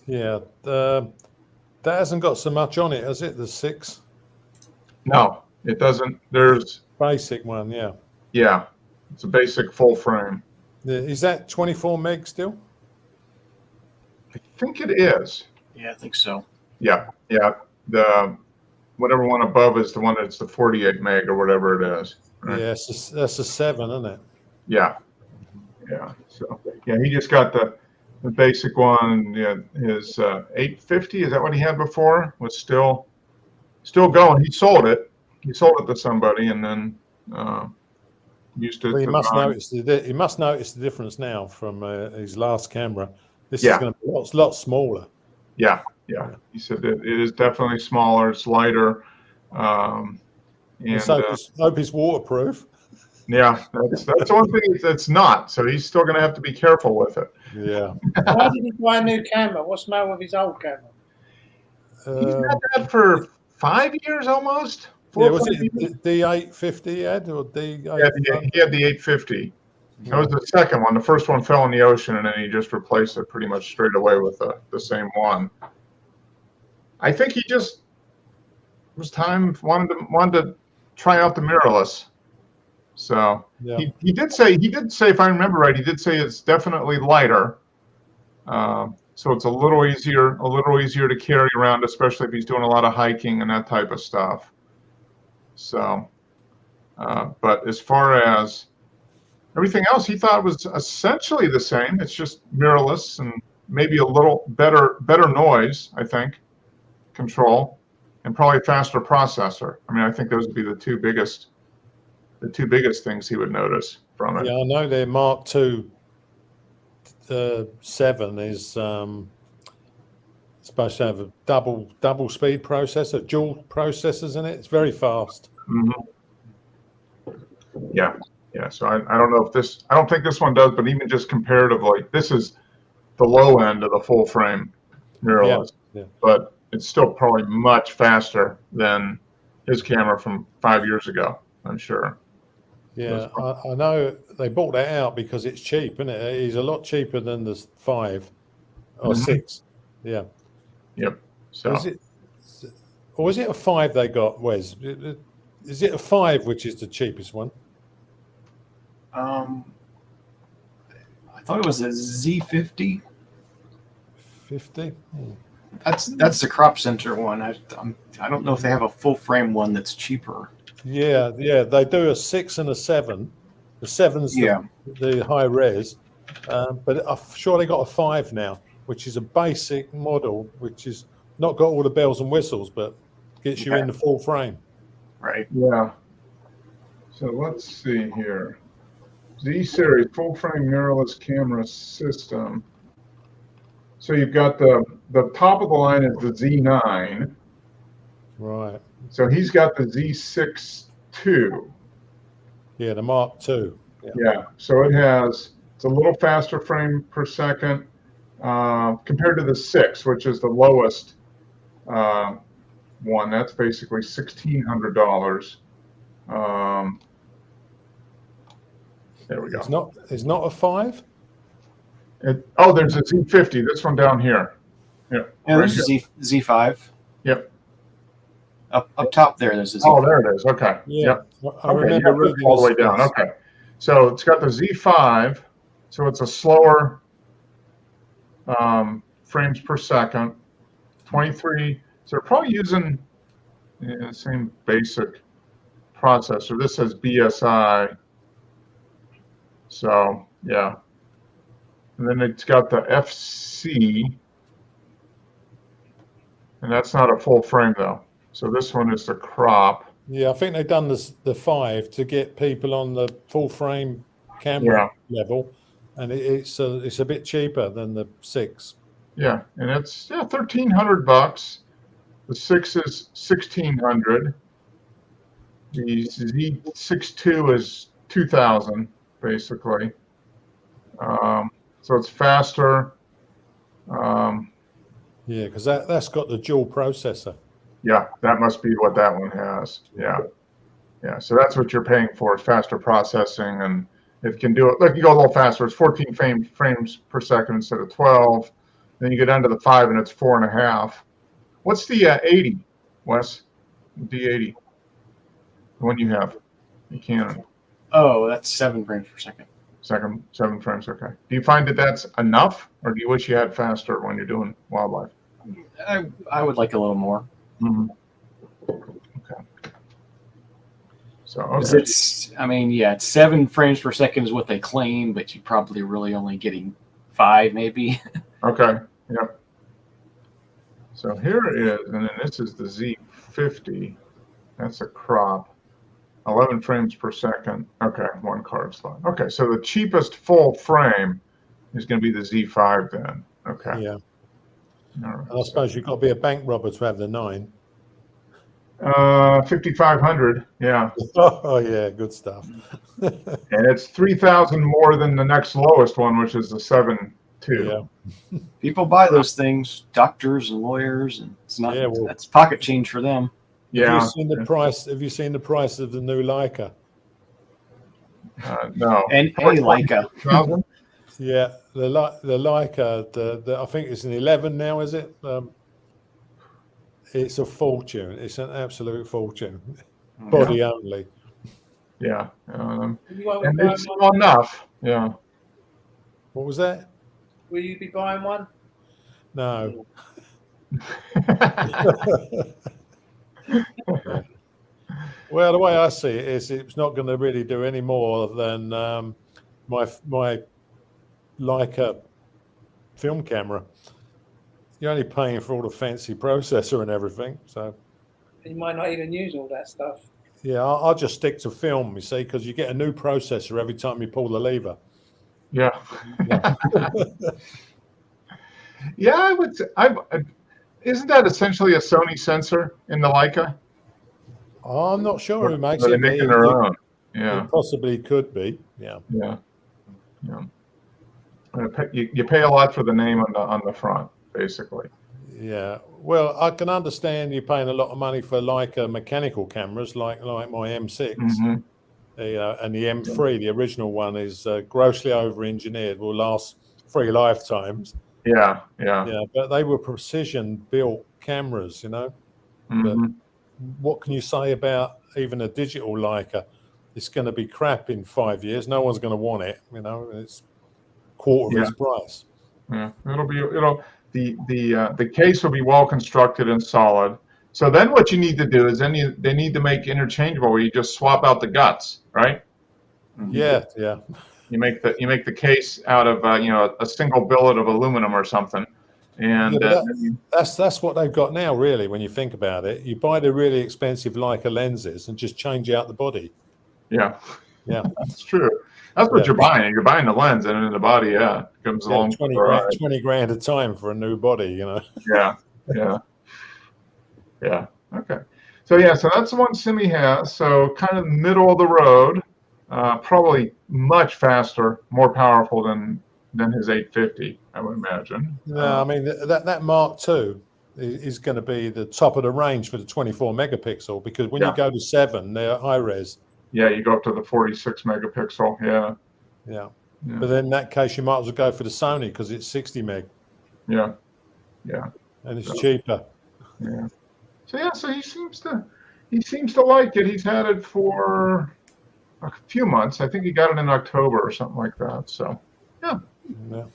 Yeah, that hasn't got so much on it, has it? The 6? No, it doesn't. There's basic one, yeah. Yeah, it's a basic full frame. Is that 24 meg still? I think it is. Yeah, I think so. Yeah. The whatever one above is the one that's the 48 meg or whatever it is. Right? Yeah, that's a 7, isn't it? Yeah. So he just got the basic one. Yeah, his 850. Is that what he had before? Was still going. He sold it to somebody, and then used it. Well, he must notice the difference now from his last camera. This is going to be a lot smaller. Yeah. He said it is definitely smaller. It's lighter. And hope it's waterproof. Yeah, that's one thing that's not. So he's still going to have to be careful with it. Yeah. Why did he buy a new camera? What's the matter with his old camera? He's had that for 5 years almost. Yeah, was it the D850 he had, or D8? Yeah, he had the 850. That was the second one. The first one fell in the ocean, and then he just replaced it pretty much straight away with the same one. I think he just wanted to try out the mirrorless. So he did say, if I remember right, he did say it's definitely lighter. So it's a little easier to carry around, especially if he's doing a lot of hiking and that type of stuff. So, but as far as Everything else he thought was essentially the same. It's just mirrorless and maybe a little better noise, I think, control, and probably a faster processor. I mean, I think those would be the two biggest things he would notice from it. Yeah, I know their Mark II 7 is supposed to have a double speed processor, dual processors in it. It's very fast. Yeah. So I don't know if this. I don't think this one does, but even just comparatively, this is the low end of the full frame mirrorless. Yeah. But it's still probably much faster than his camera from 5 years ago. I'm sure. Yeah, I know they bought that out because it's cheap, isn't it? It's a lot cheaper than the 5 or 6. Yeah. Yep. So Is it, or is it a 5 they got, Wes? Is it a 5 which is the cheapest one? I thought it was a Z50. 50? That's the Crop Center one. I don't know if they have a full frame one that's cheaper. Yeah, they do a 6 and a 7. The 7's the high res, but I'm sure they got a 5 now, which is a basic model, which is not got all the bells and whistles, but gets you in the full frame. Right. yeah. So let's see here. Z series full frame mirrorless camera system. So you've got the top of the line is the Z9. Right. So he's got the Z6 II. Yeah, the Mark II. Yeah. So it's a little faster frame per second compared to the 6, which is the lowest one. That's basically $1,600. There we go. It's not a 5? There's a Z50. This one down here. Yeah. Yeah, there's a Z5. Yep. Up top there's a Z5. Oh, there it is. Okay. Yeah. Yep. I remember yeah, reading all the way this. down. Okay. So it's got the Z5. So it's a slower frames per second. 23. So they're probably using the same basic processor. This says BSI. So yeah. And then it's got the FC. And that's not a full frame though. So this one is the crop. Yeah, I think they've done the 5 to get people on the full frame camera level, and it's a bit cheaper than the 6. Yeah, and it's $1,300. The 6 is $1,600. The Z6 II is $2,000 basically. So it's faster. Yeah, because that's got the dual processor. Yeah, that must be what that one has. Yeah. So that's what you're paying for, is faster processing, and it can do it. Look, you go a little faster. It's 14 frames per second instead of 12. Then you go down to the 5, and it's 4.5. What's the 80, Wes? D80. The one you have, the Canon. Oh, that's 7 frames per second. 7 frames. Okay. Do you find that that's enough, or do you wish you had faster when you're doing wildlife? I would like a little more. Mm-hmm. Okay. So It's 7 frames per second is what they claim, but you're probably really only getting 5, maybe. Okay. Yep. So here it is, and then this is the Z50. That's a crop. 11 frames per second. Okay, 1 card slot. Okay, so the cheapest full frame is going to be the Z5 then. Okay. Yeah. All right. And I suppose you've got to be a bank robber to have the 9. 5,500. Yeah. Oh yeah, good stuff. And it's 3,000 more than the next lowest one, which is the 7 II. Yeah. People buy those things, doctors and lawyers, and it's not. Yeah, well- that's pocket change for them. Yeah. Have you seen the price? Have you seen the price of the new Leica? No. And a Leica. 1,000? Yeah, the Leica. The I think it's an 11 now. Is it? It's a fortune. It's an absolute fortune. Body only. Yeah. Will you be And buying it's one? enough. Yeah. What was that? Will you be buying one? No. Well, the way I see it is, it's not going to really do any more than my Leica film camera, you're only paying for all the fancy processor and everything. So You might not even use all that stuff. yeah, I'll just stick to film, you see, because you get a new processor every time you pull the lever. Yeah. Yeah. Yeah, I would. Isn't that essentially a Sony sensor in the Leica? I'm not sure who makes Are they it. but making their own? Yeah, It possibly could be. Yeah. yeah, yeah. You pay a lot for the name on the front, basically. Yeah. Well, I can understand you paying a lot of money for Leica mechanical cameras, like my M6. Mm-hmm. And the M3, the original one, is grossly over-engineered. Will last 3 lifetimes. Yeah, yeah. Yeah, but they were precision-built cameras, you know. Mm-hmm. What can you say about even a digital Leica? It's going to be crap in 5 years. No one's going to want it, you know. It's quarter of its price. Yeah, the case will be well constructed and solid. So then what you need to do is they need to make interchangeable where you just swap out the guts, right? Yeah, yeah. You make the case out of a single billet of aluminum or something, and that's what they've got now. Really, when you think about it, you buy the really expensive Leica lenses and just change out the body. Yeah, yeah, that's true. That's what you're buying. You're buying the lens, and then the body, comes along. 20 grand a time for a new body, you know. Yeah. Okay. So that's the one Simi has. So kind of middle of the road, probably much faster, more powerful than his 850, I would imagine. No, I mean that Mark II is going to be the top of the range for the 24 megapixel, because when you go to 7, they're high res. Yeah, you go up to the 46 megapixel. Yeah. But then in that case, you might as well go for the Sony because it's 60 meg. Yeah. And it's cheaper. Yeah. So he seems to like it. He's had it for a few months. I think he got it in October or something like that. So yeah. Well,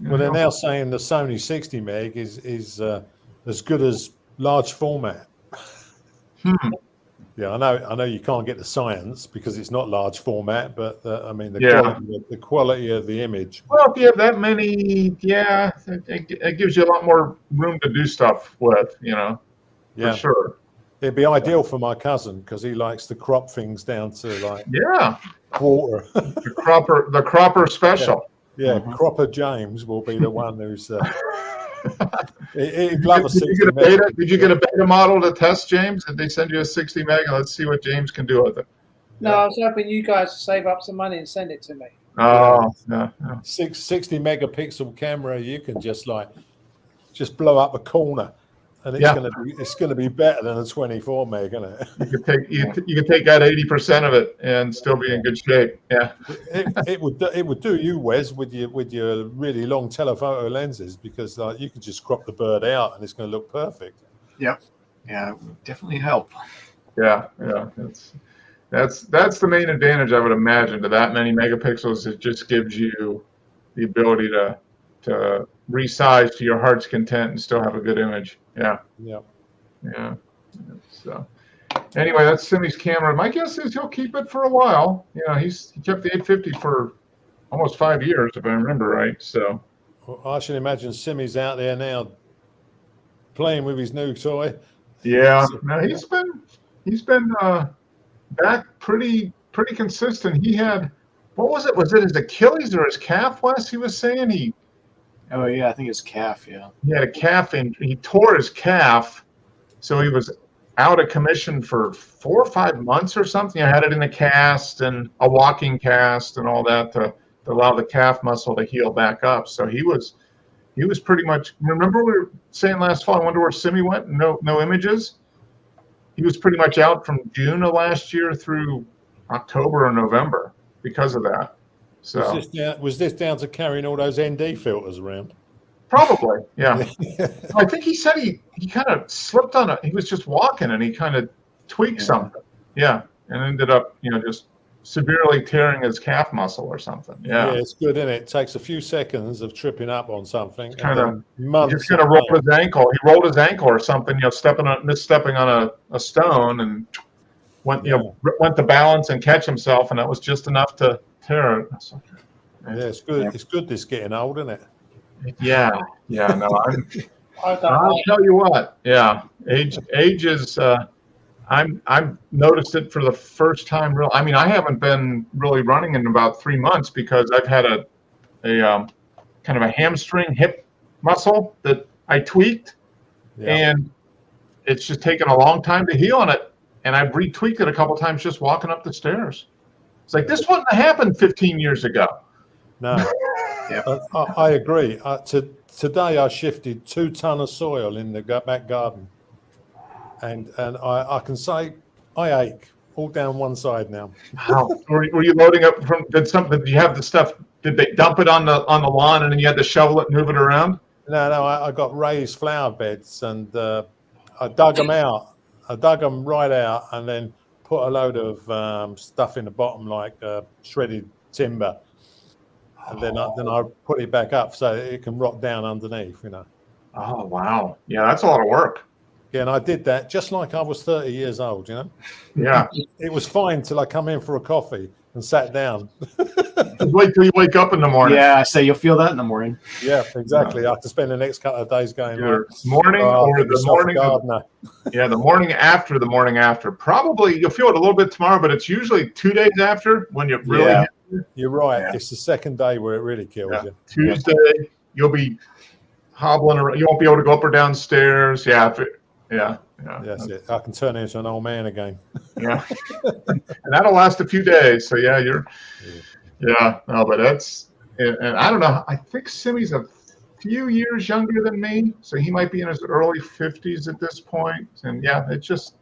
they're now saying the Sony 60 meg is as good as large format. Yeah, I know you can't get the science because it's not large format, but I mean the quality of the image. Well, if you have that many, it gives you a lot more room to do stuff with, for sure. It'd be ideal for my cousin because he likes to crop things down to like quarter. the cropper special. Yeah, Cropper James will be the one who's. Did you get a beta model to test, James? Did they send you a 60 meg? Let's see what James can do with it. No, I was hoping you guys to save up some money and send it to me. Oh, no. 60 megapixel camera, you can just blow up a corner, and it's gonna be better than a 24 meg, isn't it? You can take out 80% of it and still be in good shape. Yeah. It would do you, Wes, with your really long telephoto lenses, because you could just crop the bird out and it's going to look perfect. Yep. Yeah, it would definitely help. Yeah. That's the main advantage, I would imagine, to that many megapixels. It just gives you the ability to resize to your heart's content and still have a good image. Yeah. So anyway, that's Simi's camera. My guess is he'll keep it for a while. He kept the 850 for almost 5 years, if I remember right. So I should imagine Simi's out there now playing with his new toy. Yeah. No, he's been back pretty consistent. He had, what was it? Was it his Achilles or his calf, Wes? He was saying Oh yeah, I think it's calf. Yeah. He had a calf injury. He tore his calf, so he was out of commission for 4 or 5 months or something. I had it in a cast and a walking cast and all that to allow the calf muscle to heal back up. So he was pretty much. Remember we were saying last fall, I wonder where Simi went. No images. He was pretty much out from June of last year through October or November because of that. So was this down to carrying all those ND filters around? Probably, yeah. I think he said he kind of slipped on it. He was just walking and he kind of tweaked something. Yeah, and ended up just severely tearing his calf muscle or something. Yeah, it's good, isn't it? It takes a few seconds of tripping up on something. He just kind of rolled his ankle. He rolled his ankle or something. Misstepping on a stone and went to balance and catch himself, and that was just enough to tear it. That's okay. Yeah, it's good. It's good. This getting old, isn't it? Yeah, yeah. No, I don't I'll like tell you what. Yeah, age is. I've noticed it for the first time. I mean, I haven't been really running in about 3 months because I've had a kind of a hamstring hip muscle that I tweaked, Yeah. and it's just taken a long time to heal on it. And I've retweaked it a couple times just walking up the stairs. It's like this wouldn't have happened 15 years ago. No. I agree. Today I shifted 2 ton of soil in the back garden, and I can say I ache all down one side now. Wow. Were you loading up from? Did you have the stuff? Did they dump it on the lawn and then you had to shovel it and move it around? No. I got raised flower beds and I dug them out. I dug them right out and then put a load of stuff in the bottom like shredded timber. And then I put it back up so it can rot down underneath, you know. Oh, wow. Yeah, that's a lot of work. Yeah, and I did that just like I was 30 years old, you know. Yeah. It was fine till I come in for a coffee and sat down. Wait till you wake up in the morning. Yeah, I say you'll feel that in the morning. Yeah, exactly. I have to spend the next couple of days going Either like, morning or the morning. gardener. Yeah, the morning after the morning after. Probably you'll feel it a little bit tomorrow, but it's usually 2 days after when you really. Yeah. You're right. Yeah. It's the second day where it really kills you. Tuesday, you'll be hobbling around. You won't be able to go up or downstairs. Yeah. Yeah. That's it. I can turn into an old man again. Yeah. And that'll last a few days. So yeah, no, but and I don't know. I think Simi's a few years younger than me. So he might be in his early 50s at this point. And yeah, it's just,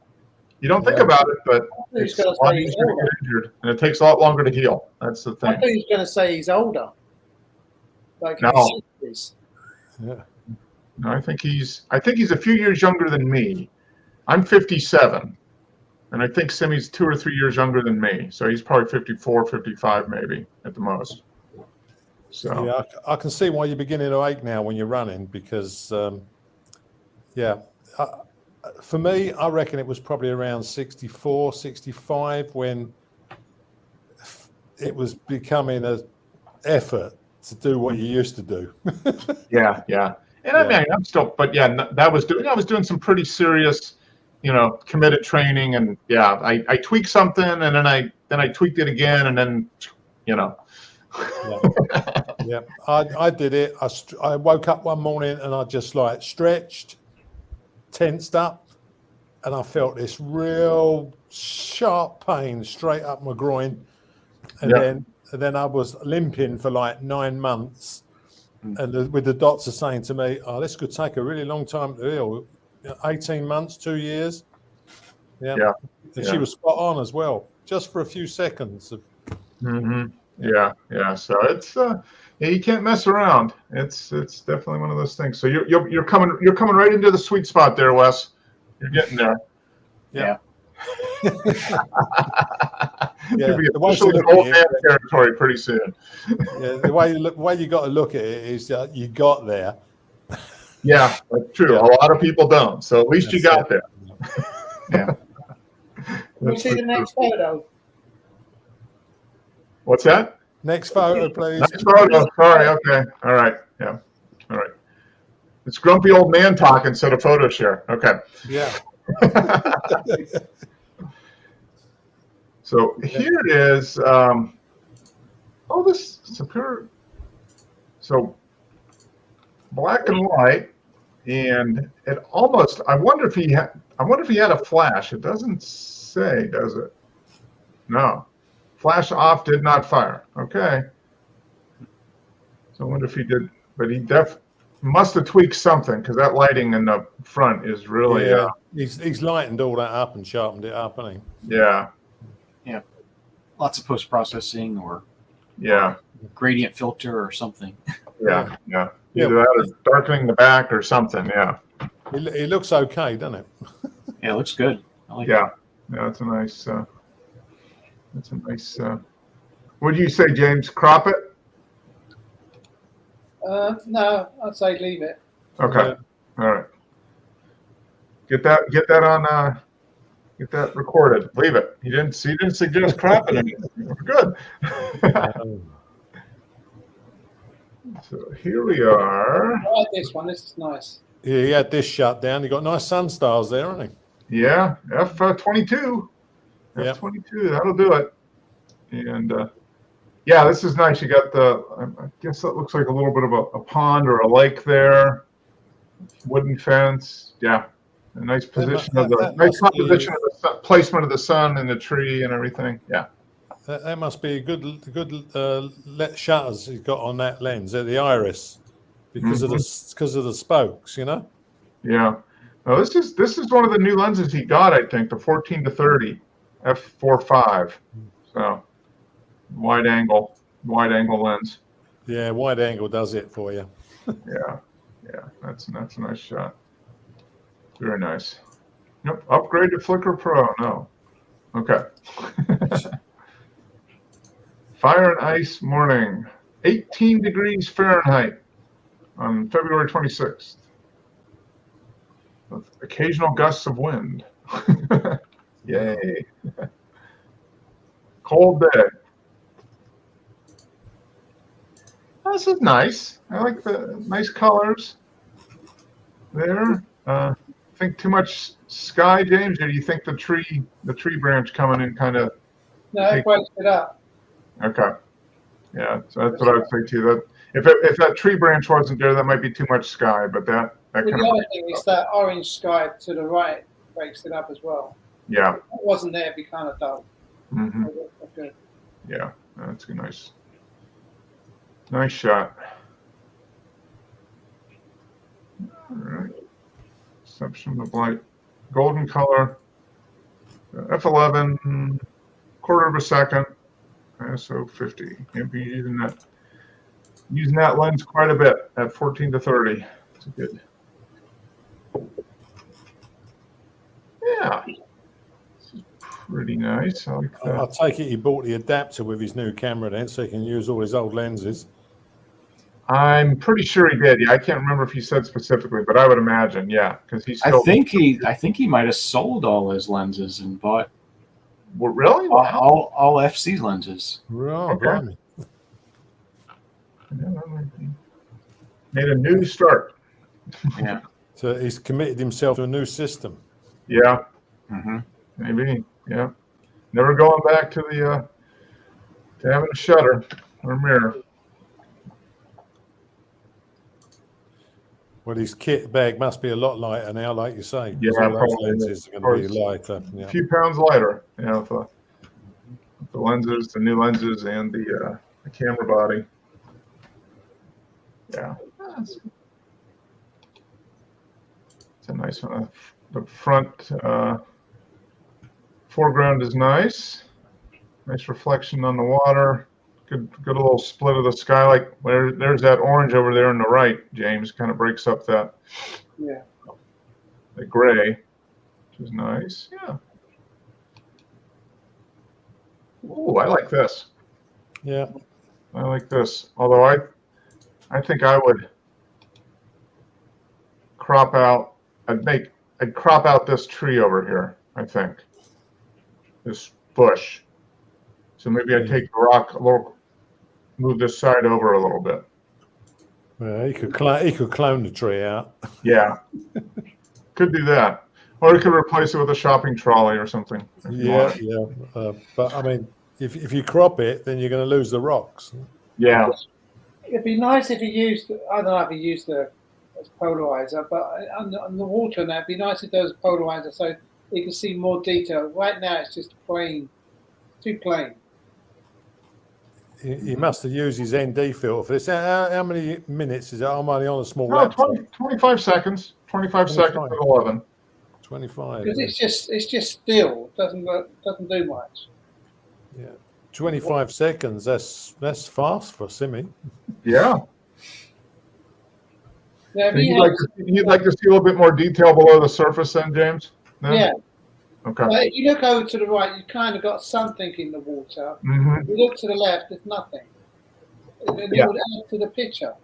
you don't think about it, but He's it's a gonna lot say he's easier to older. get injured and it takes a lot longer to heal. That's the I thing. thought he was going to say he's older. Like in No. his 60s. Yeah. No, I think he's a few years younger than me. I'm 57. And I think Simi's 2 or 3 years younger than me. So he's probably 54, 55 maybe at the most. So Yeah, I can see why you're beginning to ache now when you're running because, for me, I reckon it was probably around 64, 65 when it was becoming an effort to do what you used to do. yeah. And I mean, I'm still, but yeah, I was doing some pretty serious, committed training, and yeah, I tweaked something, and then I tweaked it again, and then, Yeah, I did it. I woke up one morning and I just like stretched, tensed up, and I felt this real sharp pain straight up my groin, and then I was limping for like 9 months, and with the doctor saying to me, "Oh, this could take a really long time to heal, 18 months, 2 years." Yeah. And she was spot on as well, just for a few seconds. Mm-hmm. Yeah. So it's you can't mess around. It's definitely one of those things. So you're coming right into the sweet spot there, Wes. You're getting there. Yeah. You'll be The way officially you in look old at man it- territory pretty soon. Yeah, the way you got to look at it is that you got there. Yeah, that's true. A lot of people don't. So at least you got there. Yeah. Can we see the next photo? What's that? Next photo, please. Next photo. Sorry. Okay. All right. Yeah. All right. It's grumpy old man talk instead of photo share. Okay. Yeah. So here it is. This Superior. So black and white, and it almost. I wonder if he had a flash. It doesn't say, does it? No. Flash off, did not fire. Okay. So I wonder if he did, but he must have tweaked something because that lighting in the front is really. Yeah. He's lightened all that up and sharpened it up, hasn't he? Yeah. Lots of post-processing or Yeah. gradient filter or something. Yeah. Either that or darkening the back or something. Yeah. It looks okay, doesn't it? Yeah, it looks good. I like Yeah. Yeah. That's a nice. What do you say, James? Crop it. No, I'd say leave it. Okay. All right. Get that Get that recorded. Leave it. He didn't suggest cropping it. We're good. So here we are. I like this one. This is nice. Yeah, he had this shut down. He got nice sun stars there, hasn't Yeah, F22. Yep. F22. That'll do it. And yeah, this is nice. You got I guess that looks like a little bit of a pond or a lake there. Wooden fence. Yeah. A nice position of the nice composition of the placement of the sun and the tree and everything. Yeah. That must be a good shutters he's got on that lens at the iris because of the spokes, you know. Yeah. Now this is one of the new lenses he got, I think, the 14-30 f4.5. So wide angle lens. Yeah, wide angle does it for you. Yeah. That's a nice shot. Very nice. Yep. Upgrade to Flickr Pro. No. Okay. Fire and ice morning. 18 degrees Fahrenheit on February 26th. With occasional gusts of wind. Yay. Cold day. This is nice. I like the nice colors there. Think too much sky, James, or do you think the tree branch coming in kind of? No, it breaks it up. Okay. Yeah, so that's what I would say too. That if that tree branch wasn't there, that might be too much sky. But that Well, kind the of. other thing is that orange sky to the right breaks it up as well. Yeah. If it wasn't there, it'd be kind of dull. Hmm. Good. Yeah, that's a nice shot. All right. Exception of light, golden color. F11, quarter of a second. ISO 50. Can't be using that lens quite a bit at 14-30. It's good. Yeah. This is pretty nice. I like that. I'll take it he bought the adapter with his new camera then, so he can use all his old lenses. I'm pretty sure he did. Yeah, I can't remember if he said specifically, but I would imagine, yeah, because he's I still. think he might have sold all his lenses and bought Well, really? Wow. all FC lenses. Right, Okay. blimey. Yeah, that might be. Made a new start. Yeah. So he's committed himself to a new system. Yeah, Mm-hmm. maybe. Yeah. Never going back to the to having a shutter or mirror. Well, his kit bag must be a lot lighter now, like you say. Yeah, all those probably. lenses are going to be lighter. A Yeah. few pounds lighter. Yeah, with the lenses, the new lenses, and the camera body. Yeah. It's a nice one. The front foreground is nice. Nice reflection on the water. Good little split of the sky. Like there's that orange over there on the right, James. Kind of breaks up that Yeah. the gray, which is nice. Yeah. Oh, I like this. Yeah. I like this. Although I think I would crop out. I'd crop out this tree over here. I think this bush. So maybe I'd take the rock a little, move this side over a little bit. Well, he could clone the tree out. Yeah, could do that, or you could replace it with a shopping trolley or something. if you Yeah, want. yeah. But I mean, if you crop it, then you're going to lose the rocks. Yeah. It'd be nice if you used, I don't know if you used the as polarizer, but on the water now, it'd be nice if there was a polarizer so you can see more detail. Right now, it's just plain, too plain. He must have used his ND filter for this. How many minutes is it? I'm only on a small No, laptop. 25 seconds. 25 seconds at 11. 25. Because it's just still, doesn't do much. Yeah. 25 seconds. That's fast for Simi. Yeah. Yeah, if And you you'd like to see a little bit more detail below the surface then, James? No? yeah. Okay. If you look over to the right, you kind of got something in the water. Mm-hmm. If you look to the left, there's nothing. And it Yeah. would add to the picture.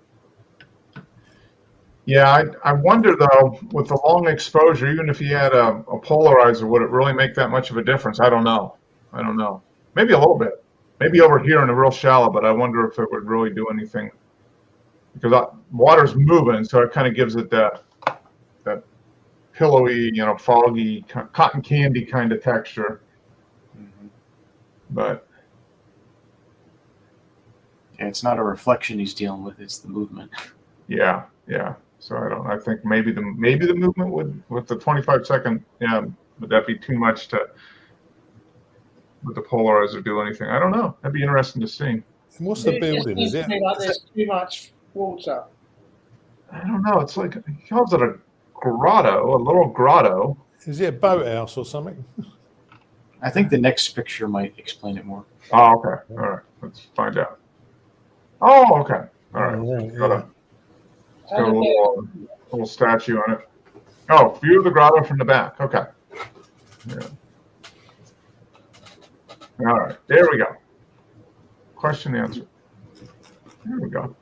Yeah, I wonder though, with the long exposure, even if you had a polarizer, would it really make that much of a difference? I don't know. Maybe a little bit. Maybe over here in the real shallow, but I wonder if it would really do anything because water's moving, so it kind of gives it that pillowy, foggy, cotton candy kind of texture. But Yeah, it's not a reflection he's dealing with; it's the movement. yeah. So I think maybe the movement would with the 25-second. Yeah, would that be too much to? Would the polarizer do anything? I don't know. That'd be interesting to see. And what's the It building? just Is seems to it? me like there's too much water. I don't know. It's like he calls it a grotto, a little grotto. Is it a boathouse or something? I think the next picture might explain it more. Oh, okay. All right. Let's find out. Oh, okay. All right. Right, Got yeah. it's got a little statue on it. Oh, view of the grotto from the back. Okay. Yeah. All right. There we go. Question answered. There we go.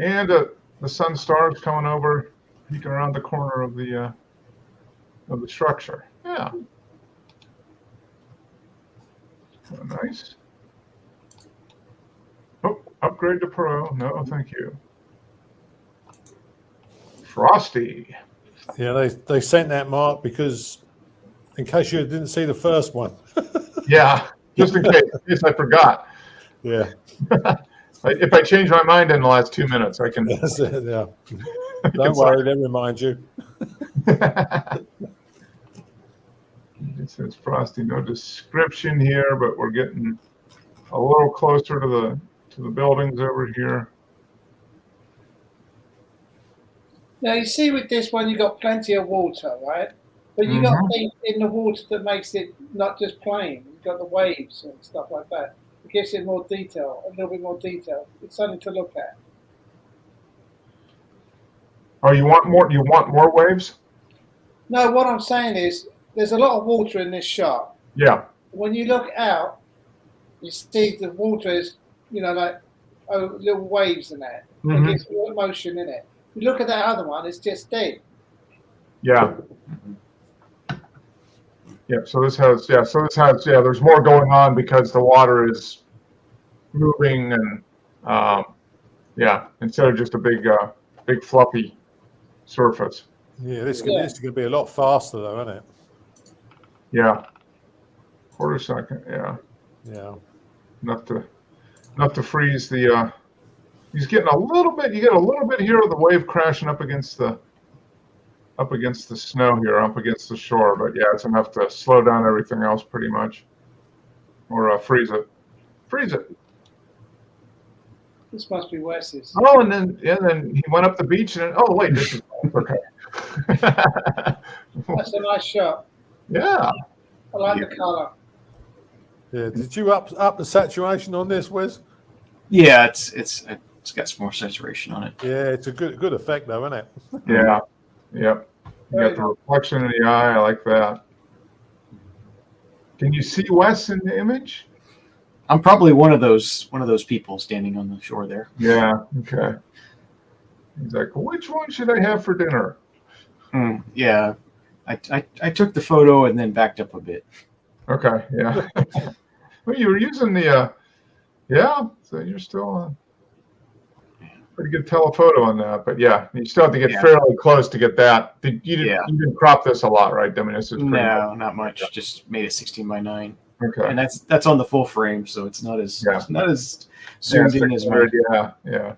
And the sun stars coming over, peeking around the corner of the structure. Yeah. Oh, nice. Oh, upgrade to Pro. No, thank you. Frosty. Yeah, they sent that, Mark, because in case you didn't see the first one. Yeah, just in case I forgot. Yeah. If I change my mind in the last 2 minutes, I can. That's it, yeah. Don't worry, they'll remind you. It says Frosty, no description here, but we're getting a little closer to the buildings over here. Now you see with this one, you got plenty of water, right? But you got things in the water that makes it not just plain. You've got the waves and stuff like that. It gives it more detail, a little bit more detail. It's something to look at. Oh, you want more? You want more waves? No, what I'm saying is there's a lot of water in this shot. Yeah. When you look out, you see the water is, like little waves in that. It gives more motion in it. You look at that other one, it's just dead. Yeah. Yeah. So this has. There's more going on because the water is moving and instead of just a big fluffy surface. Yeah, this is going to be a lot faster, though, isn't it? Yeah. Quarter second. Yeah. Yeah. Enough to freeze the. He's getting a little bit. You get a little bit here of the wave crashing up against the snow here, up against the shore. But yeah, it's enough to slow down everything else pretty much, or freeze it. Freeze it. This must be Wes's. Oh, and then he went up the beach and wait, this is okay. That's a nice shot. Yeah. I like the color. Yeah. Did you up the saturation on this, Wes? Yeah, it's got some more saturation on it. Yeah, it's a good effect, though, isn't it? Yeah. Yep. You got the reflection in the eye. I like that. Can you see Wes in the image? I'm probably one of those people standing on the shore there. Yeah. Okay. He's like, which one should I have for dinner? Yeah, I took the photo and then backed up a bit. Okay. Yeah. Well, you were using the. So you're still pretty good telephoto on that, but yeah, you still have to get fairly close to get that. You didn't crop this a lot, right? I mean, this is not much. Just made it 16 by 9. Okay. And that's on the full frame, so it's not as zoomed in as much. Yeah.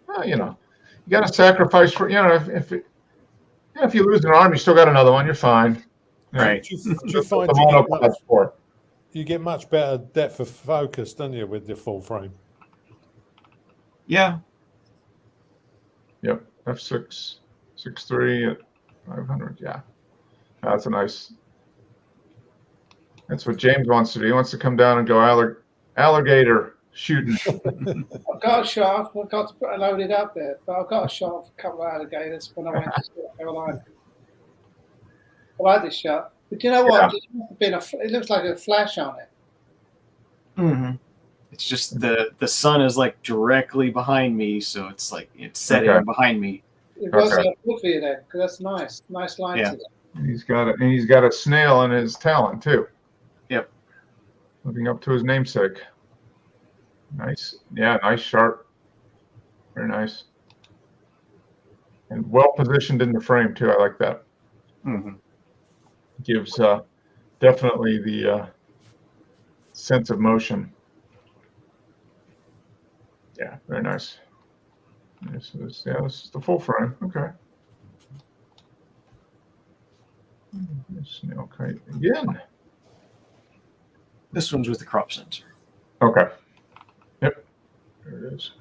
Well, you got to sacrifice for if you lose an arm, you still got another one. You're fine. Right. Do you find you get much better depth of focus, don't you, with the full frame? Yeah. Yep. f6.3 at 500. Yeah. That's a nice. That's what James wants to do. He wants to come down and go alligator shooting. I've got a shot. I got to put it loaded up there, but I've got a shot of a couple of alligators when I went to South Carolina. I like this shot. But you know what? Yeah. It looks like a flash on it. Mm-hmm. It's just the sun is like directly behind me, so it's like it's setting Okay. behind me. It was Okay. good for you then, because that's nice. Nice line Yeah. to that. And he's got a snail in his talon too. Yep. Looking up to his namesake. Nice. Yeah, nice sharp. Very nice. And well positioned in the frame too. I like that. Mm-hmm. Gives definitely the sense of motion. Yeah, very nice. This is the full frame. Okay. Snail kite again. This one's with the crop sensor. Okay. Yep. There it is.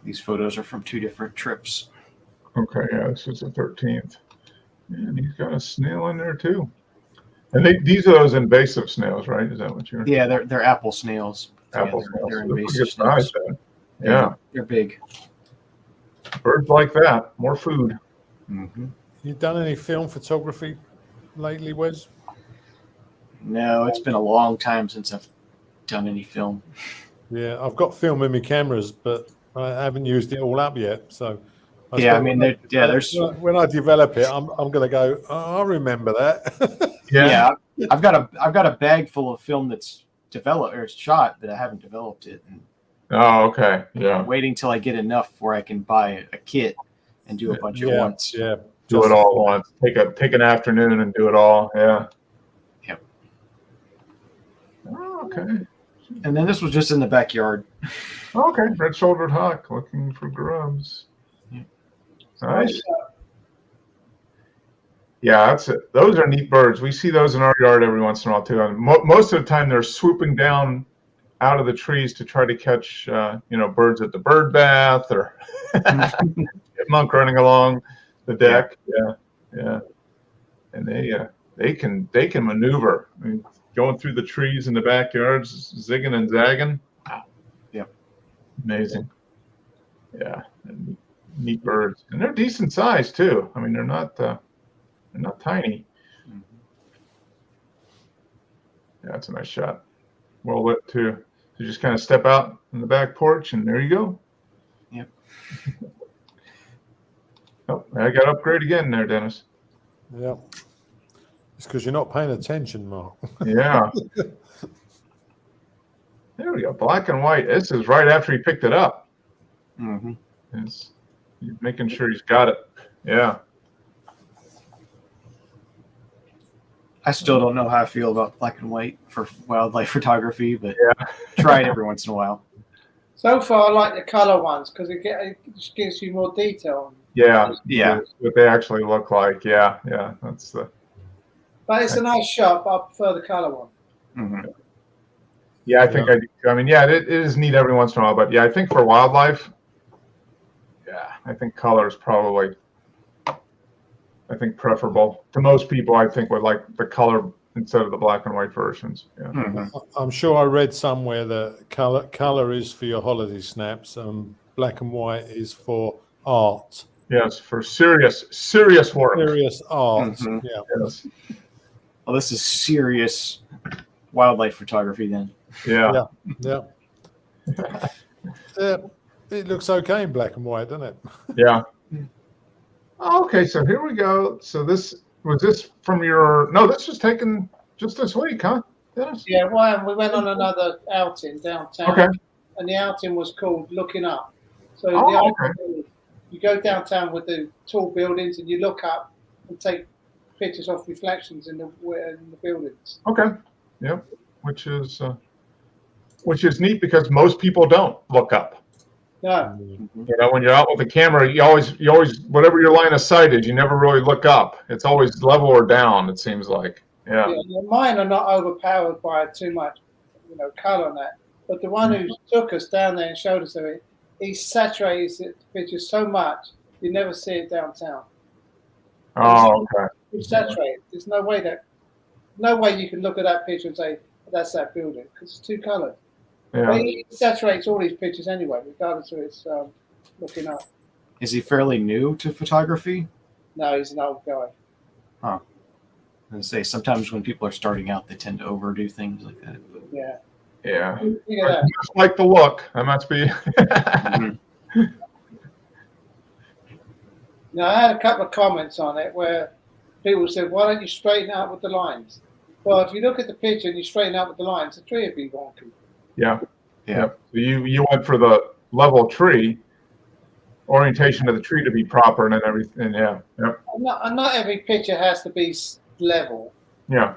These photos are from 2 different trips. Okay, yeah, this is the 13th. And he's got a snail in there too. And these are those invasive snails, right? Is that what you're? Yeah, they're apple snails. Apple Yeah, snails. they're They're pretty invasive good size snails. then. Yeah, They're big. birds like that. More food. Mm-hmm. You done any film photography lately, Wes? No, it's been a long time since I've done any film. Yeah, I've got film in my cameras, but I haven't used it all up yet. So, Yeah, I suppose mean, when there's when I develop it, I'm going to go. Oh, I remember that. yeah. I've got a bag full of film that's developed or shot, but I haven't developed it. And Oh, okay. Yeah. I'm waiting till I get enough where I can buy a kit and do a bunch at yeah, once. yeah. Do it all at once. Take an afternoon and do it all. Yeah. Yep. Oh, okay. And then this was just in the backyard. Okay. Red-shouldered hawk looking for grubs. Yeah. Nice. Yeah, that's it. Those are neat birds. We see those in our yard every once in a while too. And most of the time, they're swooping down out of the trees to try to catch, birds at the bird bath or chipmunk running along the deck. Yeah, yeah. And they can maneuver. I mean, going through the trees in the backyards, zigging and zagging. Wow. Yep. Amazing. Yeah, and neat birds, and they're decent size too. I mean, they're not tiny. Mhm. Yeah, that's a nice shot. Well lit too. So just kind of step out in the back porch, and there you go. Yep. Oh, I got upgrade again there, Dennis. Yeah. It's because you're not paying attention, Mark. Yeah. There we go. Black and white. This is right after he picked it up. Mm-hmm. He's making sure he's got it. Yeah. I still don't know how I feel about black and white for wildlife photography, but Yeah. try it every once in a while. So far, I like the color ones because it just gives you more detail. Yeah. Yeah. That's what they actually look like. Yeah. Yeah. That's the. But it's a nice shot, but I prefer the color one. Mm-hmm. Yeah, I think I do. I mean, yeah, it is neat every once in a while, but yeah, I think for wildlife, yeah, I think color is probably, preferable to most people. I think would like the color instead of the black and white versions. Yeah. Mm-hmm. I'm sure I read somewhere that color is for your holiday snaps, and black and white is for art. Yes, for serious work. Serious art. Mhm. Yeah. Yes. Well, this is serious wildlife photography then. Yeah. Yeah. Yeah. It looks okay in black and white, doesn't it? Yeah. Okay, so here we go. So this from your? No, this was taken just this week, huh, Dennis? Yeah, well, we went on another outing downtown, Okay. and the outing was called Looking Up. So Oh, the okay. idea is you go downtown with the tall buildings and you look up and take pictures of reflections in the buildings. Okay. Yep. Which is neat because most people don't look up. No, You know, when you're out with the camera, you always whatever your line of sight is, you never really look up. It's always level or down. It seems like. Yeah. yeah, mine are not overpowered by too much, color on that. But the one who took us down there and showed us it, he saturates the picture so much you never see it downtown. Oh, okay. It's saturated. There's no way you can look at that picture and say that's that building because it's too colored. Yeah. But he saturates all these pictures anyway, regardless of its looking up. Is he fairly new to photography? No, he's an old guy. I was gonna say sometimes when people are starting out, they tend to overdo things like that. But Yeah. Yeah. Look I at that. just like the look. I must be. Mhm. Now, I had a couple of comments on it where people said, why don't you straighten out with the lines? Well, if you look at the picture and you straighten out with the lines, the tree would be wonky. Yeah. Yeah. Yep. So you went for the level tree orientation of the tree to be proper, and then everything. Yeah. Yep. And not every picture has to be level. Yeah.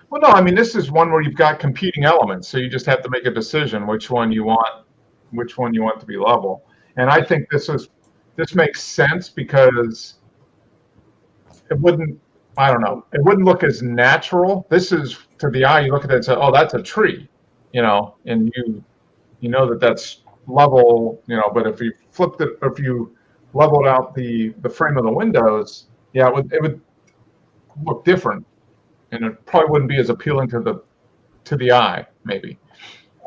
Well, no, I mean, this is one where you've got competing elements, so you just have to make a decision which one you want to be level. And I think this makes sense because it wouldn't, I don't know, it wouldn't look as natural. This is, to the eye, you look at it and say, oh, that's a tree, and you know that that's level, but if you flipped it, if you leveled out the frame of the windows, yeah, it would look different. And it probably wouldn't be as appealing to the eye, maybe.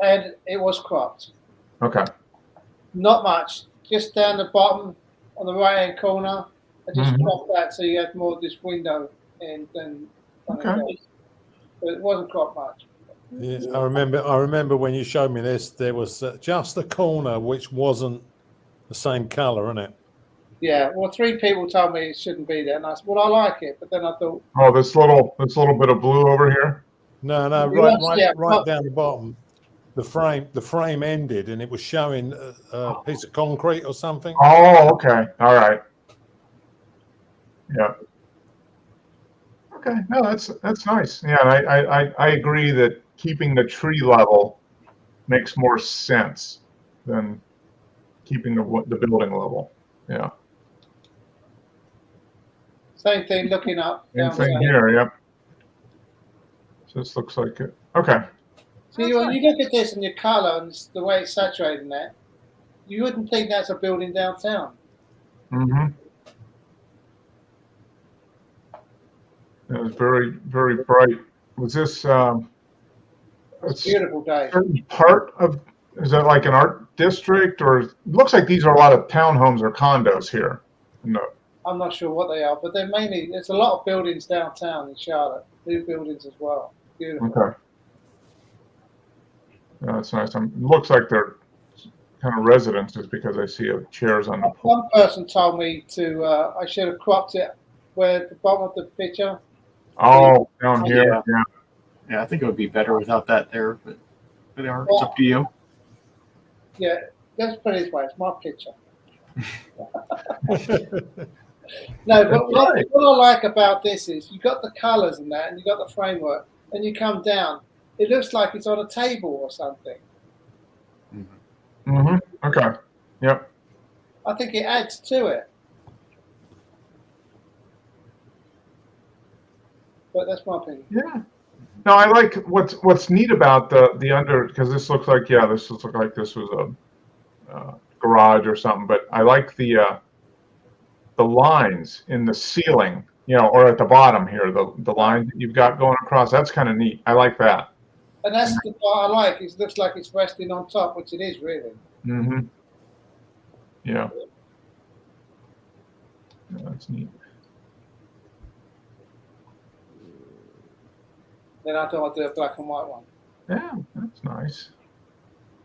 And it was cropped. Okay. Not much, just down the bottom on the right hand corner. I just Mhm. cropped that so you had more of this window and then Okay. but it wasn't cropped much. Yeah, I remember when you showed me this, there was just a corner which wasn't the same colour, isn't it? Yeah, well, 3 people told me it shouldn't be there, and I said, well, I like it, but then I thought, Oh, this little bit of blue over here. No, Yeah, right down the bottom. The frame ended, and it was showing a piece of concrete or something. Oh, okay. All right. Yeah. Okay. No, that's nice. Yeah, and I agree that keeping the tree level makes more sense than keeping the building level. Yeah. same thing looking up. Same Down thing there. here. Yep. So this looks like it. Okay. See, when you look at this and your colour and the way it's saturated in that, you wouldn't think that's a building downtown. Mm-hmm. It was very, very bright. Was this It's a a beautiful day. certain part of? Is that like an art district, or it looks like these are a lot of townhomes or condos here? No. I'm not sure what they are, but they're mainly, there's a lot of buildings downtown in Charlotte, new buildings as well. Beautiful. Okay. Yeah, that's nice. It looks like they're kind of residences because I see chairs on the pool. One person told me I should have cropped it where the bottom of the picture. Oh, down here. Yeah. Yeah, I think it would be better without that there, but whatever. It's up to you. Yeah, let's put it this way, it's my picture. No, but what I like about this is you got the colours and that, and you got the framework, and you come down, it looks like it's on a table or something. Mm-hmm. Okay. Yep. I think it adds to it. But that's my opinion. Yeah. No, I like what's neat about the under, because this looks like this looks like this was a garage or something, but I like the lines in the ceiling, or at the bottom here, the lines that you've got going across. That's kind of neat. I like that. And that's the part I like. It looks like it's resting on top, which it is really. Mm-hmm. Yeah. That's neat. Then I thought I'd do a black and white one. Yeah, that's nice.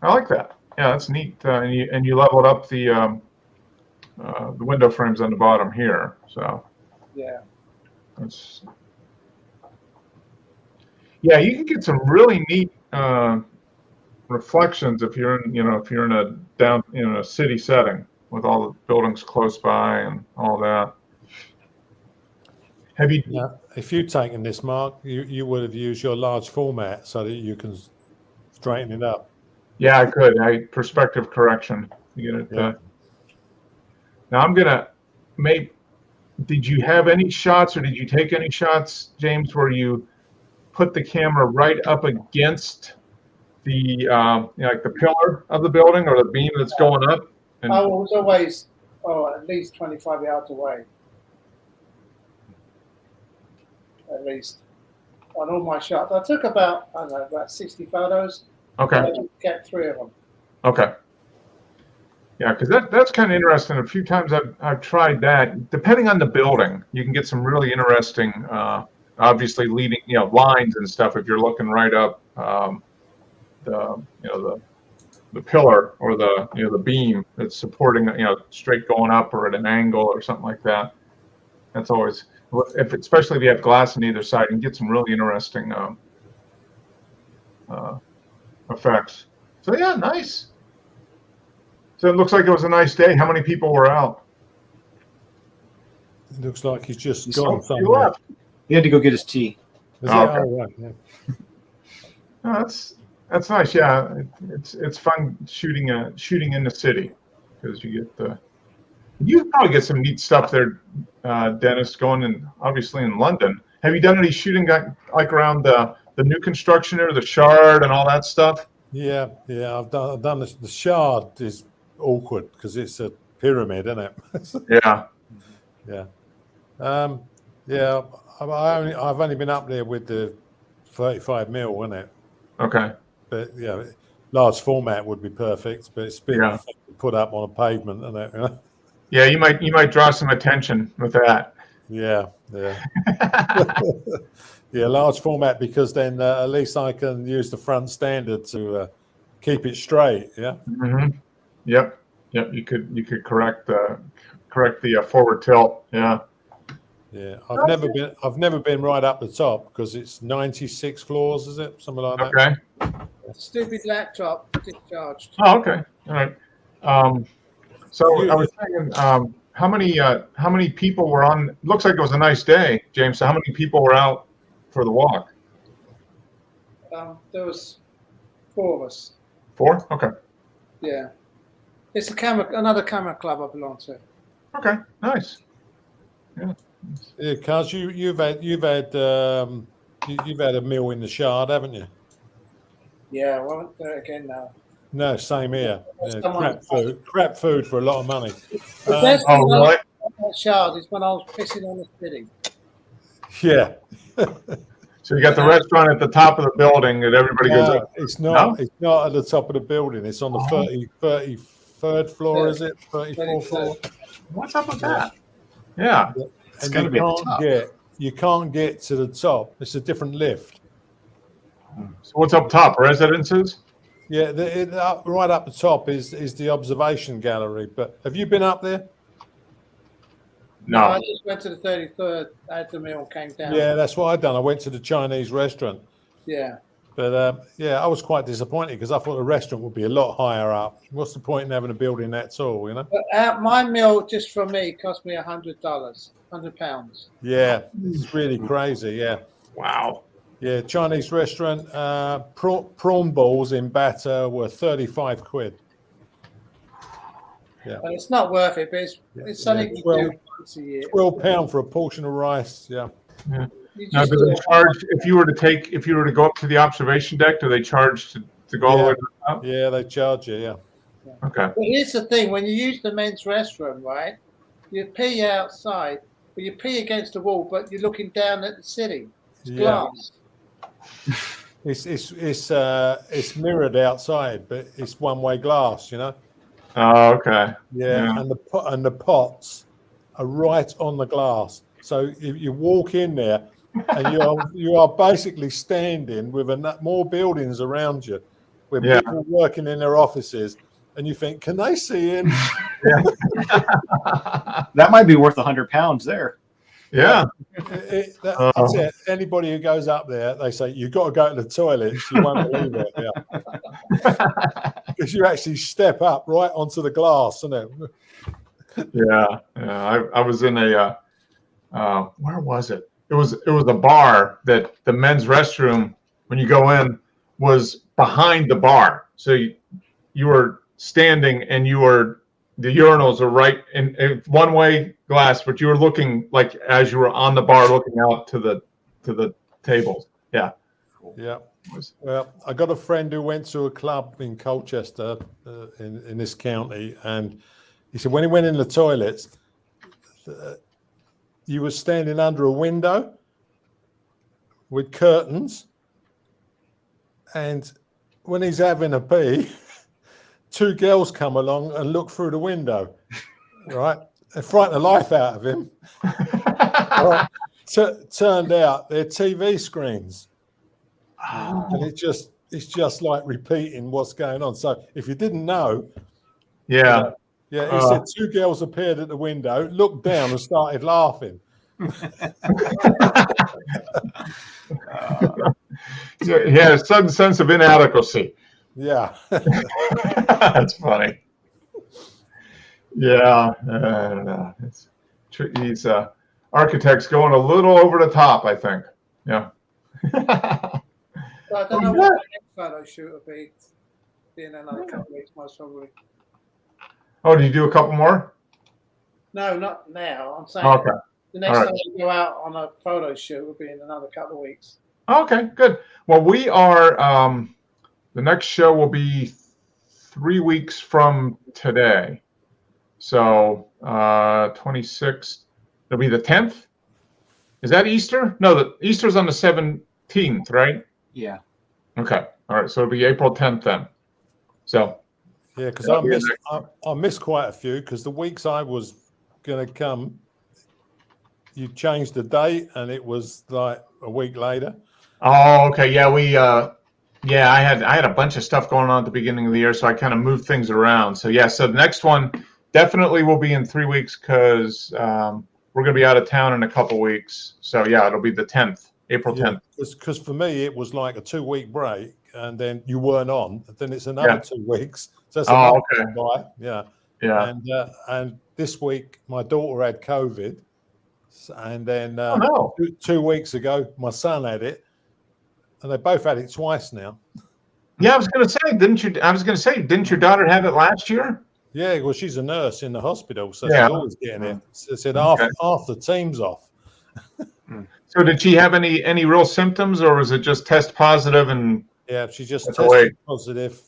I like that. Yeah, that's neat. And you leveled up the window frames on the bottom here. So Yeah. that's. Yeah, you can get some really neat reflections if you're in a city setting with all the buildings close by and all that. Have you? Yeah, if you'd taken this, Mark, you would have used your large format so that you can straighten it up. Yeah, I could. Perspective correction. You get it. Yeah. Now I'm gonna make. Did you have any shots, or did you take any shots, James, where you put the camera right up against the like the pillar of the building or the beam that's going up? And, I was always at least 25 yards away. At least on all my shots. I took about 60 photos. okay. I kept 3 of them. Okay. Yeah, because that's kind of interesting. A few times I've tried that. Depending on the building, you can get some really interesting, obviously leading lines and stuff if you're looking right up the pillar or the beam that's supporting straight going up or at an angle or something like that. That's always, especially if you have glass on either side, you can get some really interesting effects. So yeah, nice. So it looks like it was a nice day. How many people were out? It looks like he's just He's gone You somewhere. left. He had to go get his tea. Is Oh, it? okay. Oh, right, yeah. Oh, that's nice. Yeah, it's fun shooting in the city because you probably get some neat stuff there, Dennis. Going in obviously in London. Have you done any shooting like around the new construction there, the Shard and all that stuff? Yeah. I've done this. The Shard is awkward because it's a pyramid, isn't it? Yeah. Yeah. Yeah. I've only been up there with the 35mm, isn't it? Okay. But yeah, large format would be perfect, but it's been Yeah. put up on a pavement, isn't it? You know? Yeah, you might draw some attention with that. Yeah. Yeah, large format because then at least I can use the front standard to keep it straight. Yeah. Mm-hmm. Yep. You could correct the forward tilt. Yeah. Yeah. I've never been right up the top because it's 96 floors, is it? Something like that. Okay. Stupid laptop discharged. Oh, okay. All right. So I was saying, how many people were on? Looks like it was a nice day, James. So how many people were out for the walk? There was 4 of us. 4? Okay. Yeah, it's another camera club I belong to. Okay. Nice. Yeah, Cuz you've had a meal in the Shard, haven't you? Yeah, I won't do it again now. No, same here. Yeah, Someone- crap food for a lot of money. The best Oh, thing really? about that Shard is when I was pissing on the city. Yeah. So you got the restaurant at the top of the building that everybody goes up. It's not. No? It's not at the top of the building. It's on the 33rd floor, Yeah. is it? 34th floor. What's up with that? Yeah. It's got to be at the top. You can't get to the top. It's a different lift. So what's up top? Residences? Yeah, right up the top is the observation gallery. But have you been up there? No. I just went to the 33rd, had the meal, came down. Yeah, that's what I done. I went to the Chinese restaurant. Yeah. But yeah, I was quite disappointed because I thought the restaurant would be a lot higher up. What's the point in having a building that tall, you know? But my meal just for me cost me $100, £100. Yeah, it's really crazy. Yeah. Wow. Yeah, Chinese restaurant, prawn balls in batter were 35 quid. Yeah. And it's not worth it, but it's something you do once a year. £12 for a portion of rice. Yeah. You Now, just do do they it. charge if you were to go up to the observation deck? Do they charge to go all the way to the top? Yeah, they charge you. Yeah. Okay. But here's the thing: when you use the men's restroom, right, you pee outside, but you pee against the wall, but you're looking down at the city. It's glass. It's mirrored outside, but it's one-way glass. You know. Oh, okay. Yeah. And the pots are right on the glass. So if you walk in there, and you are basically standing with more buildings around you, with people working in their offices, and you think, can they see in? That might be worth £100 there. Yeah. That's it. Anybody who goes up there, they say, you've got to go to the toilets. You won't believe it. Yeah. Because you actually step up right onto the glass, isn't it? Yeah. I was in a where was it? It was a bar that the men's restroom, when you go in, was behind the bar. So you were standing and the urinals are right in one-way glass, but you were looking like as you were on the bar looking out to the tables. Yeah. Yeah. Well, I got a friend who went to a club in Colchester in this county, and he said when he went in the toilets, you were standing under a window with curtains, and when he's having a pee, 2 girls come along and look through the window, right? They frighten the life out of him. Right. Turned out they're TV screens. And it just it's just like repeating what's going on. So if you didn't know, Yeah. yeah, he said two girls appeared at the window, looked down, and started laughing. Yeah, a sudden sense of inadequacy. Yeah. That's funny. Yeah, I don't know. These architects going a little over the top, I think. Yeah. So I don't know what the next photo shoot will be in another couple of weeks, most probably. Oh, did you do a couple more? No, not now. I'm saying Okay. the next All time right. we go out on a photo shoot will be in another couple of weeks. Okay, good. Well, we are, the next show will be 3 weeks from today. So, 26th, it'll be the 10th. Is that Easter? No, the Easter's on the 17th, right? Yeah. Okay. All right. So it'll be April 10th then. So, Yeah, because That'll be I missed quite a few because the weeks I was going to come, you changed the date and it was like a week later. oh, okay. Yeah, yeah, I had a bunch of stuff going on at the beginning of the year, so I kind of moved things around. So yeah, so the next one definitely will be in 3 weeks because we're going to be out of town in a couple weeks. So yeah, it'll be the 10th, April 10th. Because for me, it was like a 2-week break and then you weren't on. Then it's another 2 weeks. So that's Oh, another bye. Yeah. Yeah. And this week, my daughter had COVID. And then Oh, no. 2 weeks ago, my son had it. And they both had it twice now. Yeah, I was going to say, didn't your daughter have it last year? Yeah, well, she's a nurse in the hospital, so Yeah. she's always getting it. So it said half the team's off. So did she have any real symptoms, or was it just test positive and? Yeah, she just That's the way. tested positive,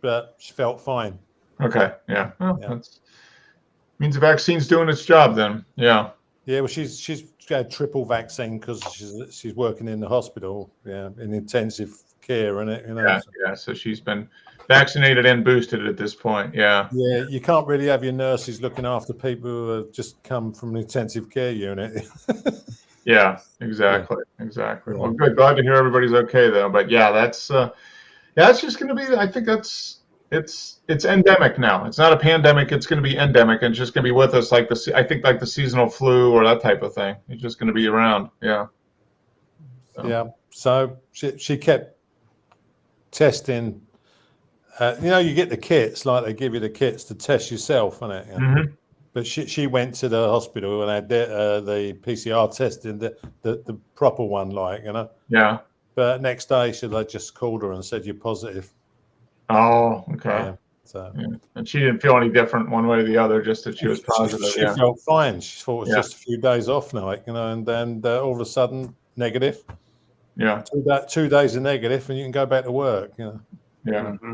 but she felt fine. Okay, yeah. Well, Yeah. That's means the vaccine's doing its job then. Yeah. Yeah, well, she's had triple vaccine because she's working in the hospital, yeah, in intensive care, and Yeah, yeah. So she's been vaccinated and boosted at this point. Yeah. Yeah, you can't really have your nurses looking after people who have just come from an intensive care unit. Yeah, exactly. Exactly. Well, good. Glad to hear everybody's okay though. But yeah, that's just going to be, I think it's endemic now. It's not a pandemic. It's going to be endemic, and it's just going to be with us like the seasonal flu or that type of thing. It's just going to be around. Yeah. So. Yeah. So she kept testing. You get the kits, like they give you the kits to test yourself, innit? Yeah. Mm-hmm. But she went to the hospital and had the PCR testing, the proper one, Yeah. But next day, they just called her and said you're positive. Oh, okay. Yeah, so Yeah. And she didn't feel any different one way or the other, just that she was positive. She yeah. felt fine. She thought it was Yeah. just a few days off now, and then all of a sudden negative. Yeah. 2 days of negative, and you can go back to work. Yeah. Mm-hmm.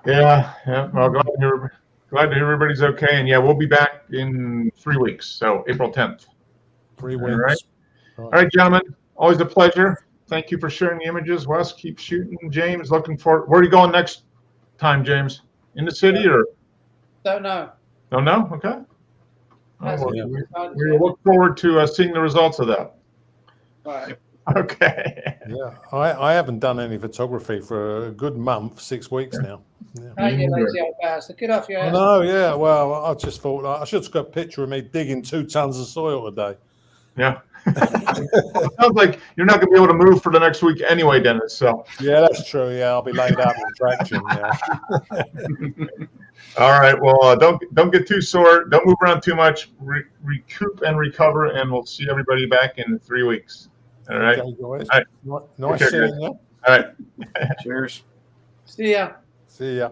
Yeah. Yeah. Well, glad to hear everybody's okay. And yeah, we'll be back in 3 weeks. So April 10th. 3 All weeks. right. All right, gentlemen. Always a pleasure. Thank you for sharing the images. Wes, keep shooting. James, looking for, where are you going next time, James? In the city or? Don't know. Don't know? Okay. Oh, Hasn't well, been decided we yet. look forward to seeing the results of that. Right. Okay. Yeah, I haven't done any photography for a good month, 6 weeks now. Yeah. How you lazy old bastard? Get off your I ass. know, yeah. Well, I just thought I should have got a picture of me digging 2 tons of soil a day. Yeah. It sounds like you're not going to be able to move for the next week anyway, Dennis. So. Yeah, that's true. Yeah, I'll be laid out in traction. Yeah. All right. Well, don't get too sore. Don't move around too much. Recoup and recover, and we'll see everybody back in 3 weeks. All right. Okay, guys. All right. Nice Okay, seeing you. All right. Cheers. See ya. See ya.